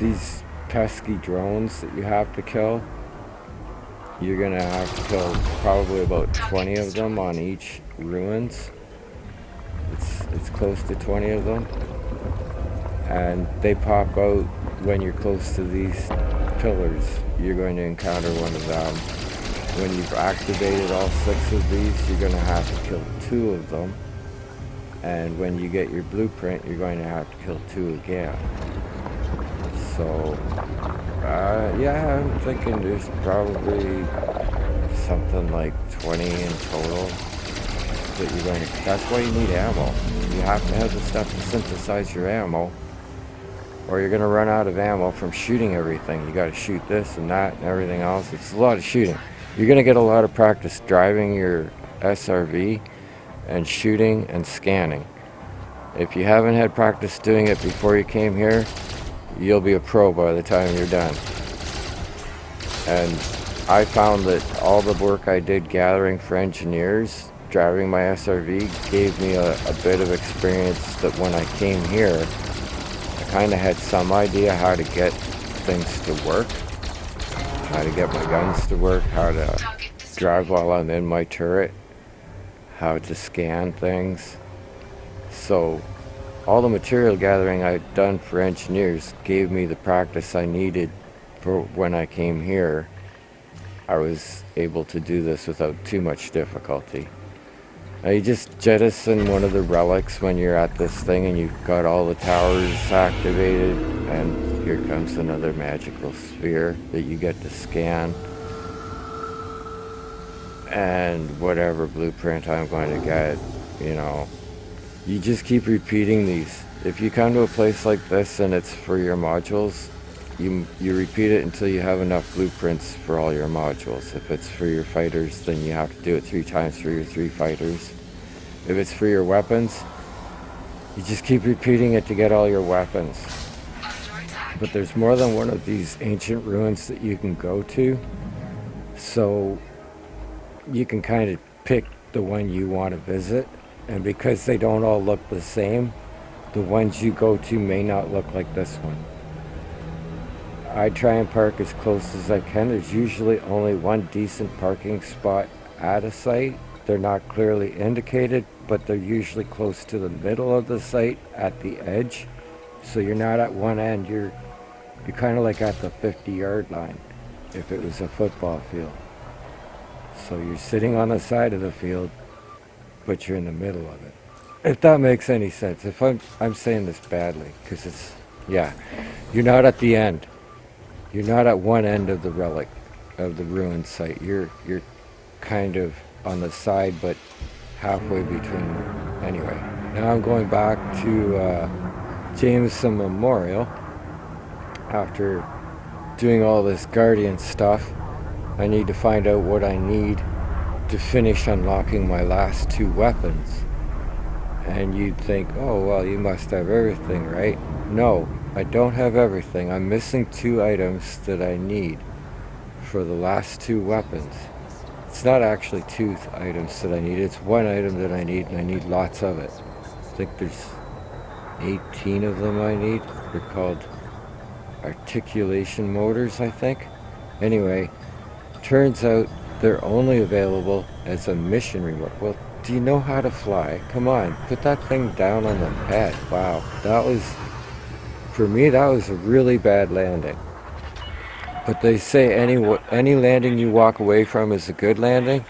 These pesky drones that you have to kill, you're gonna have to kill probably about 20 of them on each ruins. It's close to 20 of them, and they pop out when you're close to these pillars. You're going to encounter one of them. When you've activated all 6 of these, you're going to have to kill 2 of them, and when you get your blueprint, you're going to have to kill 2 again. So yeah, I'm thinking there's probably something like 20 in total that you're going to. That's why you need ammo. You have to have the stuff to synthesize your ammo, or you're going to run out of ammo from shooting everything. You got to shoot this and that and everything else. It's a lot of shooting. You're going to get a lot of practice driving your SRV and shooting and scanning. If you haven't had practice doing it before you came here, you'll be a pro by the time you're done. And I found that all the work I did gathering for engineers, driving my SRV, gave me a bit of experience that when I came here, I kind of had some idea how to get things to work, how to get my guns to work, how to drive while I'm in my turret, how to scan things. So all the material gathering I'd done for engineers gave me the practice I needed for when I came here. I was able to do this without too much difficulty. Now you just jettison one of the relics when you're at this thing and you've got all the towers activated, and here comes another magical sphere that you get to scan. and whatever blueprint I'm going to get, you know. You just keep repeating these. If you come to a place like this and it's for your modules, you repeat it until you have enough blueprints for all your modules. If it's for your fighters, then you have to do it 3 times for your 3 fighters. If it's for your weapons, you just keep repeating it to get all your weapons. But there's more than one of these ancient ruins that you can go to, so you can kind of pick the one you want to visit. And because they don't all look the same, the ones you go to may not look like this one. I try and park as close as I can. There's usually only one decent parking spot at a site. They're not clearly indicated, but they're usually close to the middle of the site at the edge. So you're not at one end, you're kind of like at the 50-yard line if it was a football field. So you're sitting on the side of the field, but you're in the middle of it. If that makes any sense. If I'm saying this badly, because it's, yeah, you're not at the end. You're not at one end of the relic, of the ruined site. You're kind of on the side, but halfway between them. Anyway, now I'm going back to Jameson Memorial. After doing all this Guardian stuff, I need to find out what I need to finish unlocking my last 2 weapons. And you'd think, oh, well, you must have everything, right? No, I don't have everything. I'm missing 2 items that I need for the last 2 weapons. It's not actually 2 items that I need. It's 1 item that I need, and I need lots of it. I think there's 18 of them I need. They're called articulation motors, I think. Anyway, turns out they're only available as a mission reward. Well, do you know how to fly? Come on, put that thing down on the pad. Wow, that was, for me, that was a really bad landing. But they say any landing you walk away from is a good landing.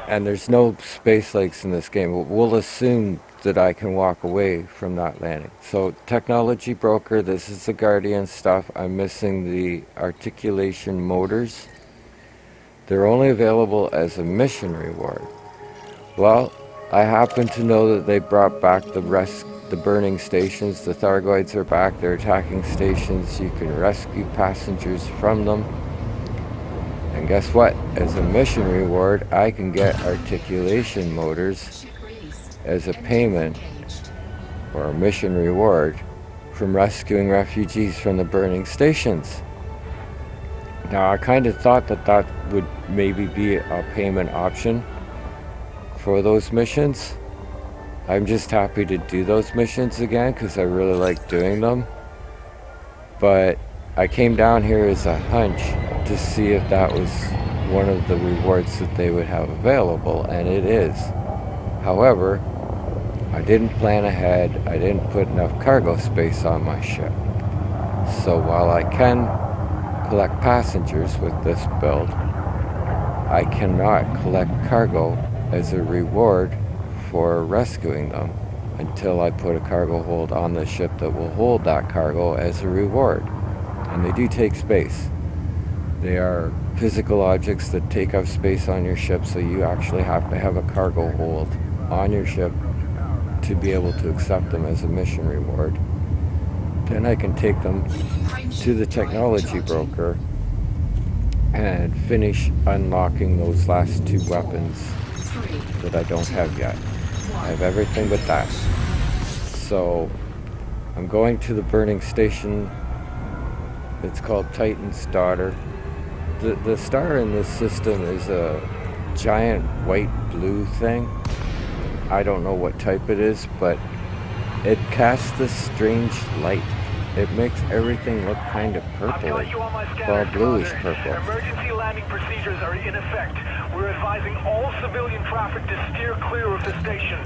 And there's no space lakes in this game. We'll assume that I can walk away from that landing. So, technology broker, this is the Guardian stuff. I'm missing the articulation motors. They're only available as a mission reward. Well, I happen to know that they brought back the burning stations. The Thargoids are back. They're attacking stations. You can rescue passengers from them. And guess what? As a mission reward, I can get articulation motors as a payment or a mission reward from rescuing refugees from the burning stations. Now, I kind of thought that would maybe be a payment option for those missions. I'm just happy to do those missions again because I really like doing them. But I came down here as a hunch to see if that was one of the rewards that they would have available, and it is. However, I didn't plan ahead. I didn't put enough cargo space on my ship. So while I can collect passengers with this build, I cannot collect cargo as a reward for rescuing them until I put a cargo hold on the ship that will hold that cargo as a reward. And they do take space. They are physical objects that take up space on your ship, so you actually have to have a cargo hold on your ship to be able to accept them as a mission reward. Then I can take them to the technology broker and finish unlocking those last 2 weapons that I don't have yet. I have everything but that. So I'm going to the burning station. It's called Titan's Daughter. The star in this system is a giant white blue thing. I don't know what type it is, but it casts this strange light. It makes everything look kind of purpley. Well, bluish purple. Emergency landing procedures are in effect. We're advising all civilian traffic to steer clear of the station.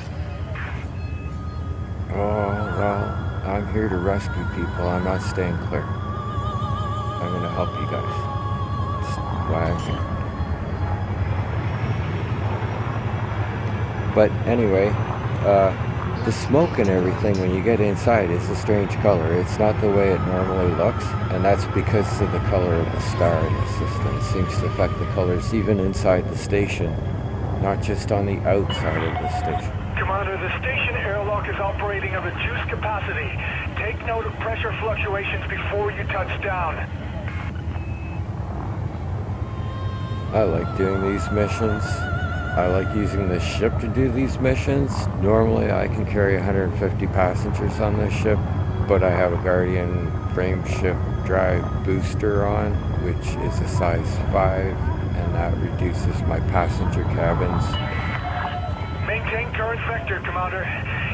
Oh, well, I'm here to rescue people. I'm not staying clear. I'm going to help you guys. That's why I'm here. But anyway, The smoke and everything when you get inside is a strange color. It's not the way it normally looks, and that's because of the color of the star in the system. It seems to affect the colors even inside the station, not just on the outside of the station. Commander, the station airlock is operating at reduced capacity. Take note of pressure fluctuations before you touch down. I like doing these missions. I like using the ship to do these missions. Normally I can carry 150 passengers on this ship, but I have a Guardian frame ship drive booster on, which is a size 5, and that reduces my passenger cabins. Maintain current vector, Commander.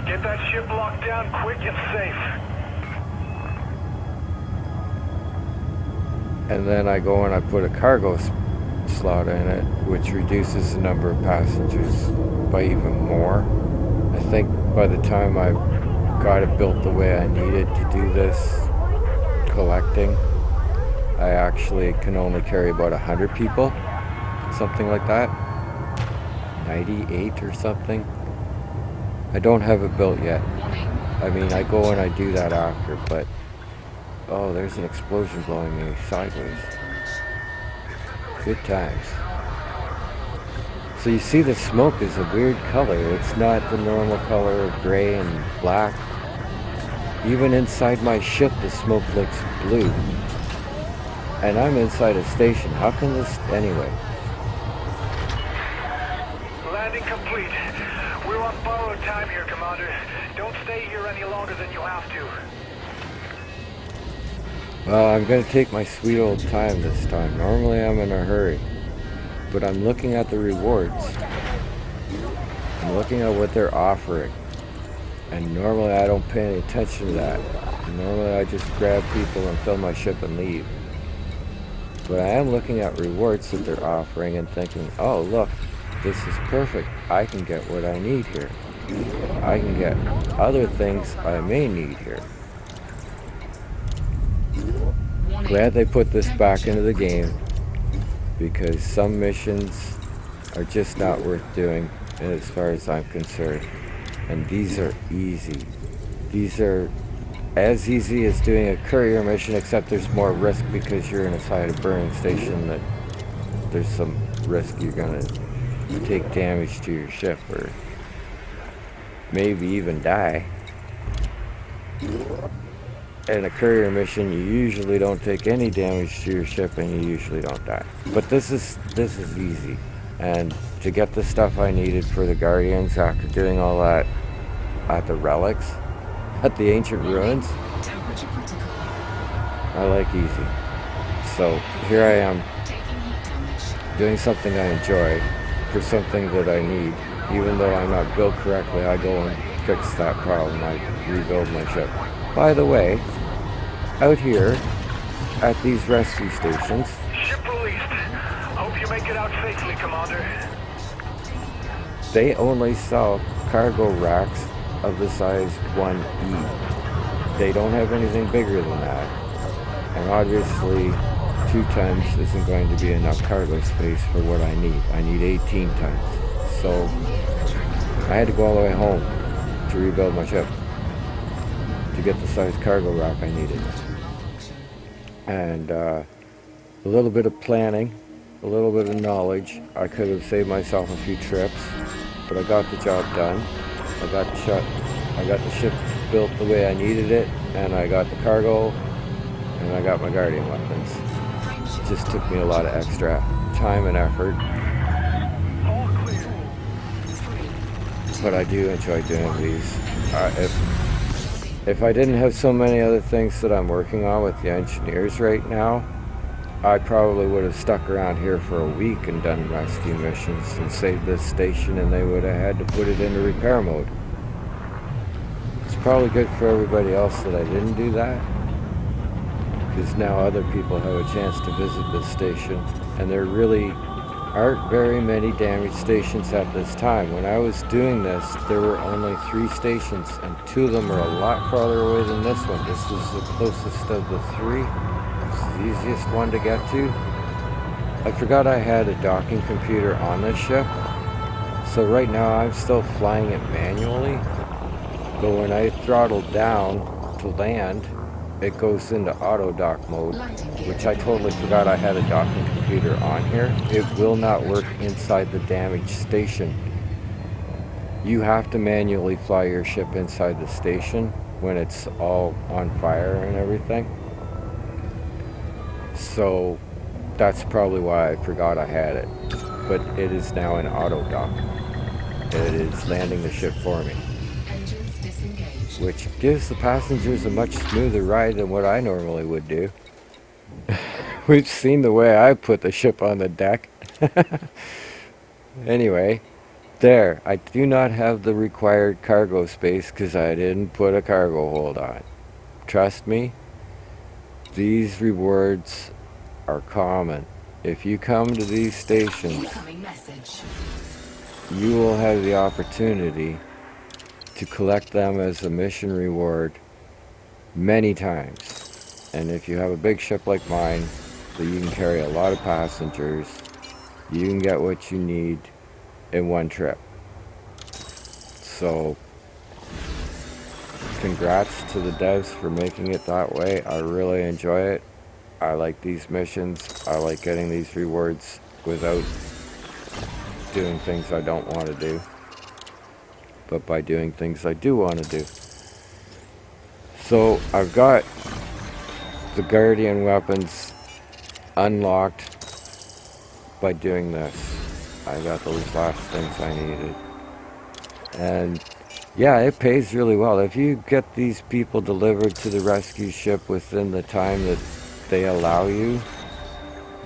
Get that ship locked down quick and safe. And then I go and I put a cargo slot in it, which reduces the number of passengers by even more. I think by the time I've got it built the way I need it to do this collecting, I actually can only carry about 100 people, something like that. 98 or something. I don't have it built yet. I mean, I go and I do that after, but oh, there's an explosion blowing me sideways. Good times. So you see the smoke is a weird color. It's not the normal color of gray and black. Even inside my ship the smoke looks blue. And I'm inside a station. How can this... Anyway. Landing complete. We're on borrowed time here, Commander. Don't stay here any longer than you have to. Well, I'm going to take my sweet old time this time. Normally I'm in a hurry. But I'm looking at the rewards. I'm looking at what they're offering. And normally I don't pay any attention to that. Normally I just grab people and fill my ship and leave. But I am looking at rewards that they're offering and thinking, oh look, this is perfect. I can get what I need here. I can get other things I may need here. Glad they put this back into the game, because some missions are just not worth doing as far as I'm concerned. And these are easy. These are as easy as doing a courier mission, except there's more risk because you're inside a burning station, that there's some risk you're gonna take damage to your ship or maybe even die. In a courier mission, you usually don't take any damage to your ship and you usually don't die. But this is easy. And to get the stuff I needed for the Guardians after doing all that at the relics, at the ancient ruins, I like easy. So here I am doing something I enjoy for something that I need. Even though I'm not built correctly, I go and fix that problem. I rebuild my ship. By the way, out here at these rescue stations, Ship released. Hope you make it out safely, Commander. they only sell cargo racks of the size 1E. They don't have anything bigger than that. And obviously 2 tons isn't going to be enough cargo space for what I need. I need 18 tons. So I had to go all the way home to rebuild my ship to get the size cargo rack I needed. And a little bit of planning, a little bit of knowledge. I could have saved myself a few trips, but I got the job done. I got the ship built the way I needed it, and I got the cargo, and I got my Guardian weapons. It just took me a lot of extra time and effort, but I do enjoy doing these. If I didn't have so many other things that I'm working on with the engineers right now, I probably would have stuck around here for a week and done rescue missions and saved this station, and they would have had to put it into repair mode. It's probably good for everybody else that I didn't do that, because now other people have a chance to visit this station, and there really aren't very many damaged stations at this time. When I was doing this, there were only 3 stations, and 2 of them are a lot farther away than this one. This was the closest of the 3. It's the easiest one to get to. I forgot I had a docking computer on this ship, so right now I'm still flying it manually. But when I throttle down to land, it goes into auto dock mode, which I totally forgot I had a docking computer on here. It will not work inside the damaged station. You have to manually fly your ship inside the station when it's all on fire and everything. So that's probably why I forgot I had it. But it is now in auto dock. It is landing the ship for me, Engines disengaged. which gives the passengers a much smoother ride than what I normally would do. We've seen the way I put the ship on the deck. Anyway, there. I do not have the required cargo space because I didn't put a cargo hold on. Trust me, these rewards are common. If you come to these stations, Incoming message. you will have the opportunity to collect them as a mission reward many times. And if you have a big ship like mine, that you can carry a lot of passengers, you can get what you need in one trip. So, congrats to the devs for making it that way. I really enjoy it. I like these missions. I like getting these rewards without doing things I don't want to do, but by doing things I do want to do. So I've got the Guardian weapons unlocked by doing this. I got those last things I needed. And yeah, it pays really well. If you get these people delivered to the rescue ship within the time that they allow you,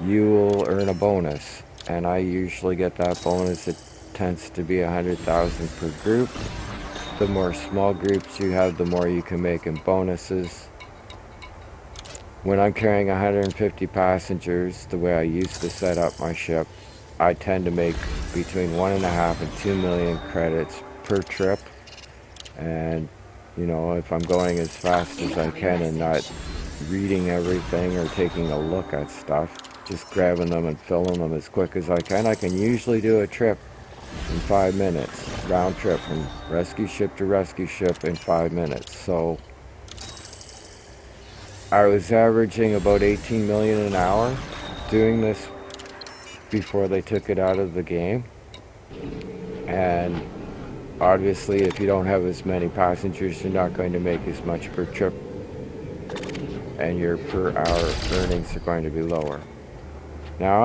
you will earn a bonus. And I usually get that bonus. It tends to be 100,000 per group. The more small groups you have, the more you can make in bonuses. When I'm carrying 150 passengers, the way I used to set up my ship, I tend to make between 1.5 and 2 million credits per trip. And, you know, if I'm going as fast as I can and not reading everything or taking a look at stuff, just grabbing them and filling them as quick as I can usually do a trip in 5 minutes. Round trip from rescue ship to rescue ship in 5 minutes. So I was averaging about 18 million an hour doing this before they took it out of the game. And obviously if you don't have as many passengers, you're not going to make as much per trip, and your per hour earnings are going to be lower. Now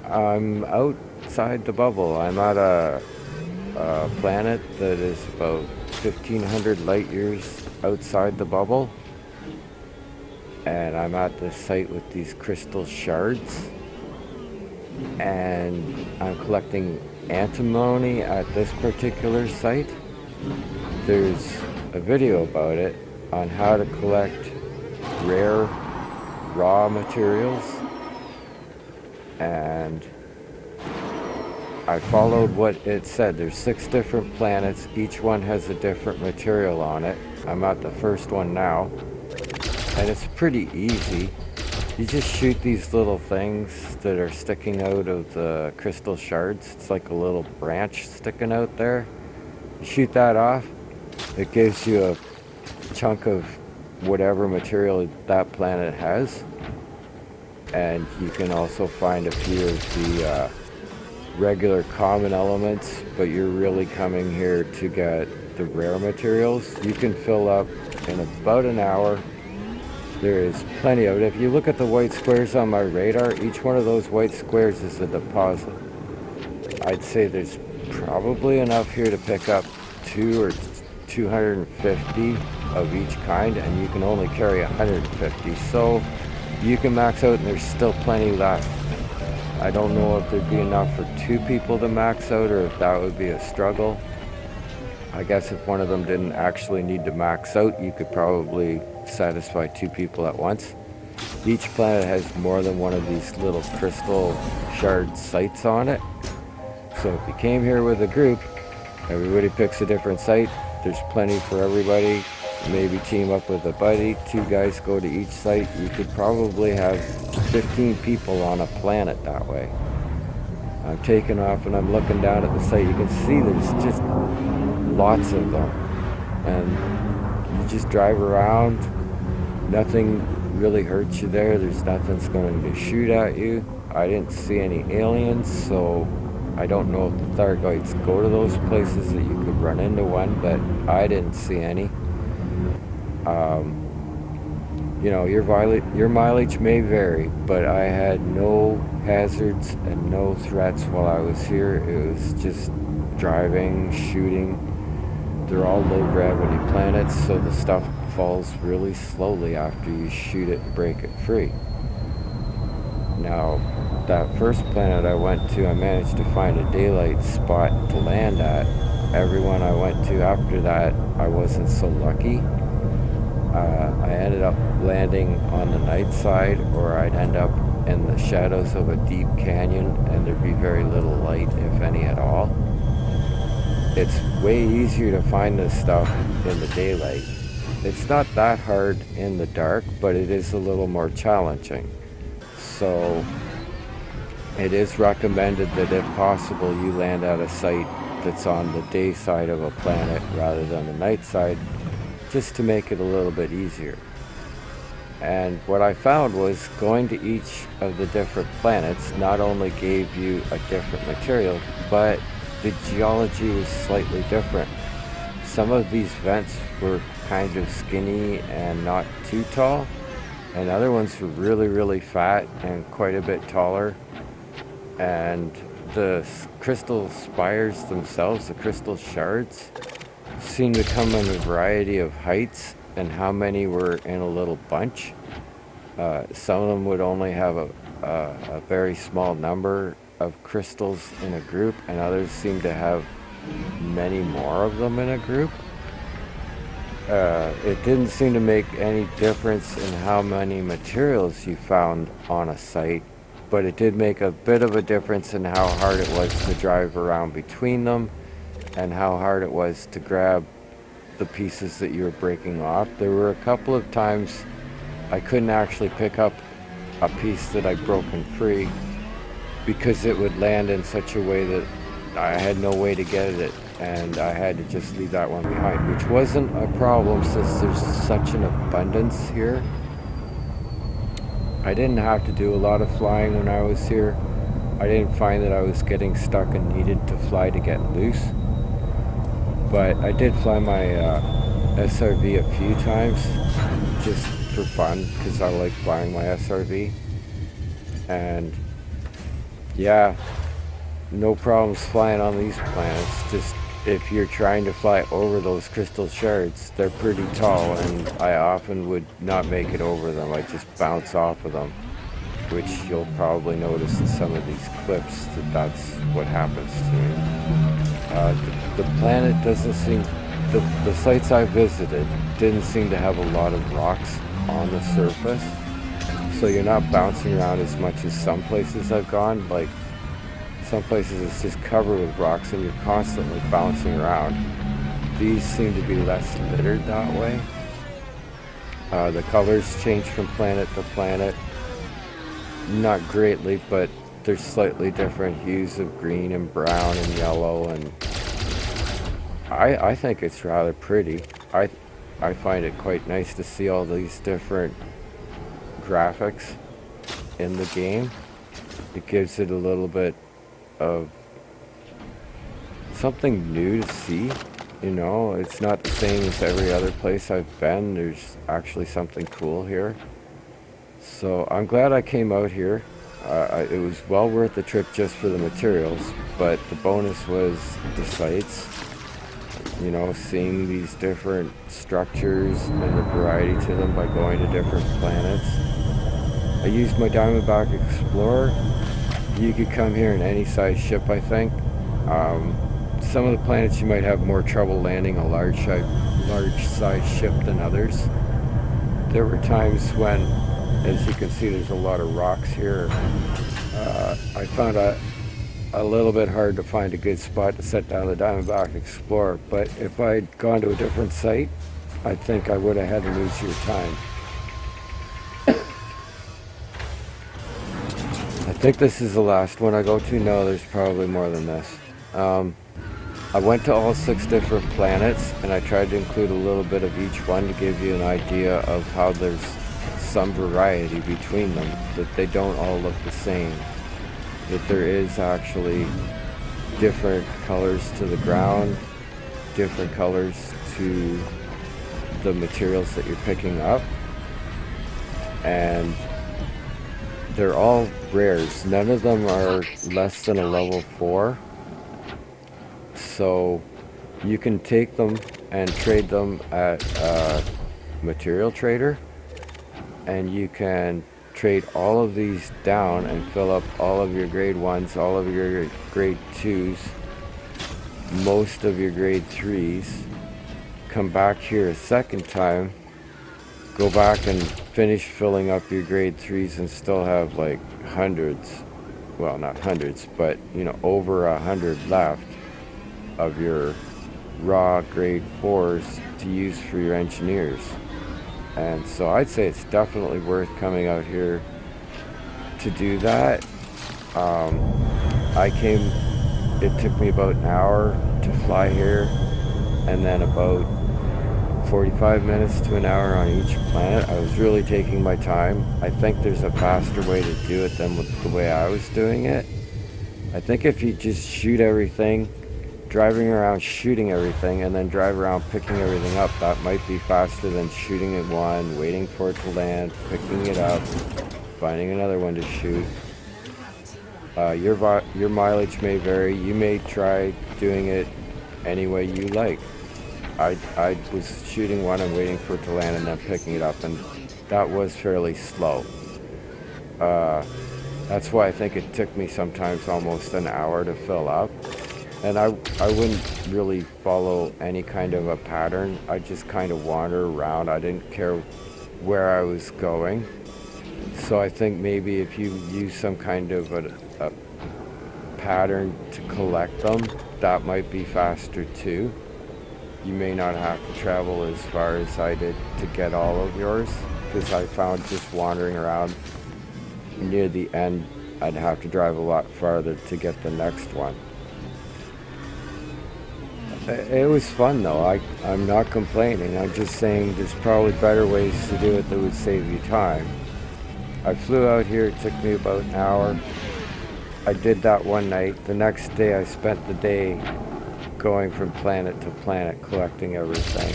I'm outside the bubble. I'm at a planet that is about 1,500 light years outside the bubble, and I'm at this site with these crystal shards, and I'm collecting antimony at this particular site. There's a video about it on how to collect rare raw materials, and I followed what it said. There's 6 different planets. Each one has a different material on it. I'm at the first one now, and it's pretty easy. You just shoot these little things that are sticking out of the crystal shards. It's like a little branch sticking out there. You shoot that off, it gives you a chunk of whatever material that planet has. And you can also find a few of the regular common elements, but you're really coming here to get the rare materials. You can fill up in about an hour. There is plenty of it. If you look at the white squares on my radar, each one of those white squares is a deposit. I'd say there's probably enough here to pick up 2 or 250 of each kind, and you can only carry 150. So you can max out and there's still plenty left. I don't know if there'd be enough for 2 people to max out, or if that would be a struggle. I guess if one of them didn't actually need to max out, you could probably satisfy 2 people at once. Each planet has more than one of these little crystal shard sites on it. So if you came here with a group, everybody picks a different site. There's plenty for everybody. Maybe team up with a buddy, 2 guys go to each site. You could probably have 15 people on a planet that way. I'm taking off and I'm looking down at the site. You can see there's just lots of them. and you just drive around. Nothing really hurts you there. There's nothing's going to shoot at you. I didn't see any aliens, so I don't know if the Thargoids go to those places that you could run into one, but I didn't see any. You know, your mileage may vary, but I had no hazards and no threats while I was here. It was just driving, shooting. They're all low gravity planets, so the stuff falls really slowly after you shoot it and break it free. Now, that first planet I went to, I managed to find a daylight spot to land at. Everyone I went to after that, I wasn't so lucky. I ended up landing on the night side, or I'd end up in the shadows of a deep canyon, and there'd be very little light, if any at all. It's way easier to find this stuff in the daylight. It's not that hard in the dark, but it is a little more challenging. So it is recommended that if possible you land at a site that's on the day side of a planet rather than the night side, just to make it a little bit easier. And what I found was going to each of the different planets not only gave you a different material, but the geology was slightly different. Some of these vents were kind of skinny and not too tall, and other ones were really, really fat and quite a bit taller. And the crystal spires themselves, the crystal shards, seemed to come in a variety of heights and how many were in a little bunch. Some of them would only have a very small number of crystals in a group, and others seem to have many more of them in a group. It didn't seem to make any difference in how many materials you found on a site, but it did make a bit of a difference in how hard it was to drive around between them and how hard it was to grab the pieces that you were breaking off. There were a couple of times I couldn't actually pick up a piece that I'd broken free because it would land in such a way that I had no way to get at it, and I had to just leave that one behind, which wasn't a problem since there's such an abundance here. I didn't have to do a lot of flying when I was here. I didn't find that I was getting stuck and needed to fly to get loose. But I did fly my SRV a few times just for fun because I like flying my SRV. And yeah, no problems flying on these planets. Just if you're trying to fly over those crystal shards, they're pretty tall, and I often would not make it over them. I just bounce off of them, which you'll probably notice in some of these clips that's what happens to me. The planet doesn't seem, the sites I visited didn't seem to have a lot of rocks on the surface, so you're not bouncing around as much as some places I've gone. Like some places it's just covered with rocks and you're constantly bouncing around. These seem to be less littered that way. The colors change from planet to planet. Not greatly, but there's slightly different hues of green and brown and yellow, and I think it's rather pretty. I find it quite nice to see all these different graphics in the game. It gives it a little bit of something new to see. You know, it's not the same as every other place I've been. There's actually something cool here. So I'm glad I came out here. It was well worth the trip just for the materials, but the bonus was the sights. You know, seeing these different structures and the variety to them by going to different planets. I used my Diamondback Explorer. You could come here in any size ship, I think. Some of the planets you might have more trouble landing a large size ship than others. There were times when, as you can see, there's a lot of rocks here. I found a little bit hard to find a good spot to set down the Diamondback Explorer, but if I'd gone to a different site, I think I would have had an easier time. I think this is the last one I go to. No, there's probably more than this. I went to all 6 different planets, and I tried to include a little bit of each one to give you an idea of how there's some variety between them, that they don't all look the same, that there is actually different colors to the ground, different colors to the materials that you're picking up, and they're all rares. None of them are less than a level 4. So you can take them and trade them at a material trader, and you can trade all of these down and fill up all of your grade 1s, all of your grade 2s, most of your grade 3s, come back here a second time, go back and finish filling up your grade 3s and still have like hundreds, well, not hundreds, but you know, over 100 left of your raw grade 4s to use for your engineers. And so I'd say it's definitely worth coming out here to do that. It took me about an hour to fly here, and then about 45 minutes to an hour on each planet. I was really taking my time. I think there's a faster way to do it than with the way I was doing it. I think if you just shoot everything, driving around shooting everything, and then drive around picking everything up, that might be faster than shooting at one, waiting for it to land, picking it up, finding another one to shoot. Your mileage may vary. You may try doing it any way you like. I was shooting one and waiting for it to land and then picking it up, and that was fairly slow. That's why I think it took me sometimes almost an hour to fill up. And I wouldn't really follow any kind of a pattern. I just kind of wander around. I didn't care where I was going. So I think maybe if you use some kind of a pattern to collect them, that might be faster too. You may not have to travel as far as I did to get all of yours, because I found just wandering around near the end, I'd have to drive a lot farther to get the next one. It was fun though. I'm not complaining. I'm just saying there's probably better ways to do it that would save you time. I flew out here, it took me about an hour. I did that one night. The next day I spent the day going from planet to planet collecting everything.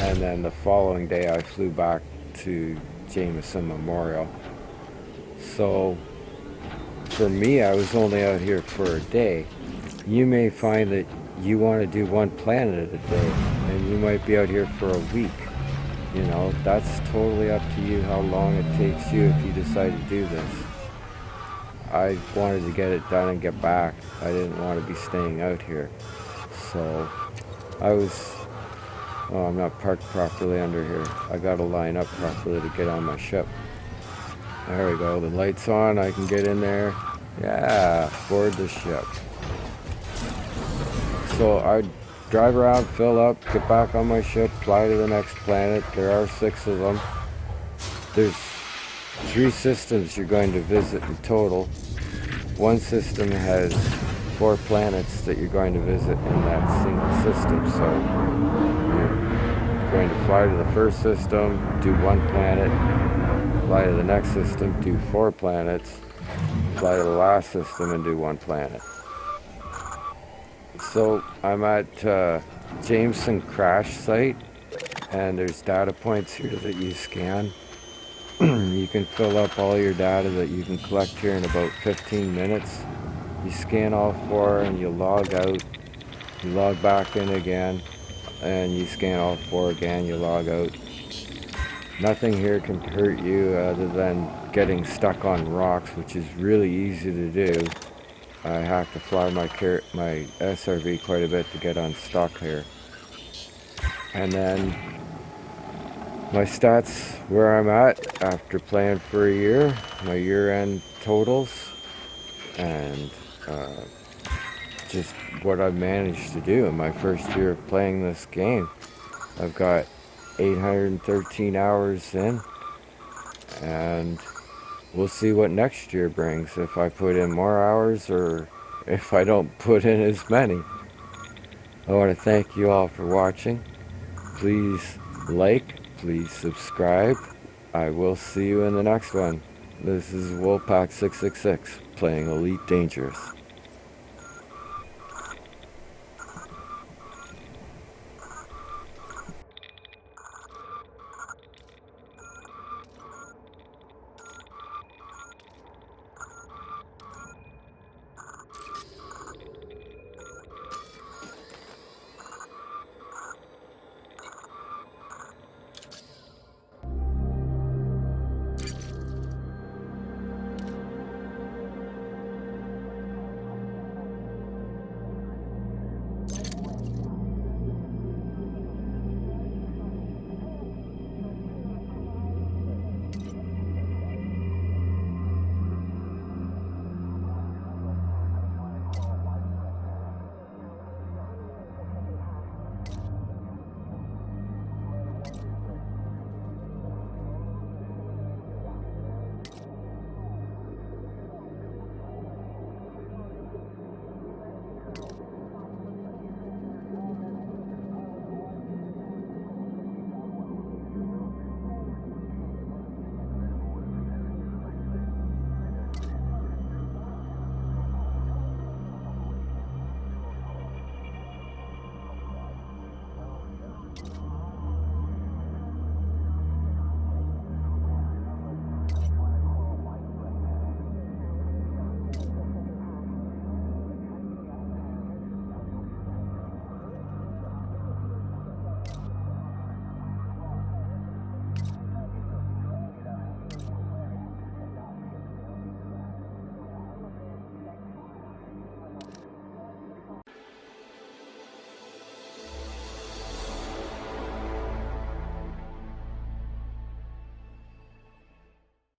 And then the following day I flew back to Jameson Memorial. So for me, I was only out here for a day. You may find that you want to do one planet at a day, and you might be out here for a week. You know, that's totally up to you how long it takes you if you decide to do this. I wanted to get it done and get back. I didn't want to be staying out here. So I'm not parked properly under here. I got to line up properly to get on my ship. There we go, the light's on, I can get in there. Yeah, board the ship. So I drive around, fill up, get back on my ship, fly to the next planet. There are 6 of them. There's 3 systems you're going to visit in total. One system has 4 planets that you're going to visit in that single system. So you're going to fly to the first system, do 1 planet, fly to the next system, do 4 planets, fly to the last system and do 1 planet. So I'm at Jameson crash site, and there's data points here that you scan. You can fill up all your data that you can collect here in about 15 minutes. You scan all 4 and you log out. You log back in again, and you scan all 4 again, you log out. Nothing here can hurt you other than getting stuck on rocks, which is really easy to do. I have to fly my SRV quite a bit to get unstuck here. And then my stats where I'm at after playing for a year, my year-end totals, and just what I've managed to do in my first year of playing this game. I've got 813 hours in, and we'll see what next year brings, if I put in more hours or if I don't put in as many. I want to thank you all for watching. Please like, please subscribe. I will see you in the next one. This is WolfPack666 playing Elite Dangerous.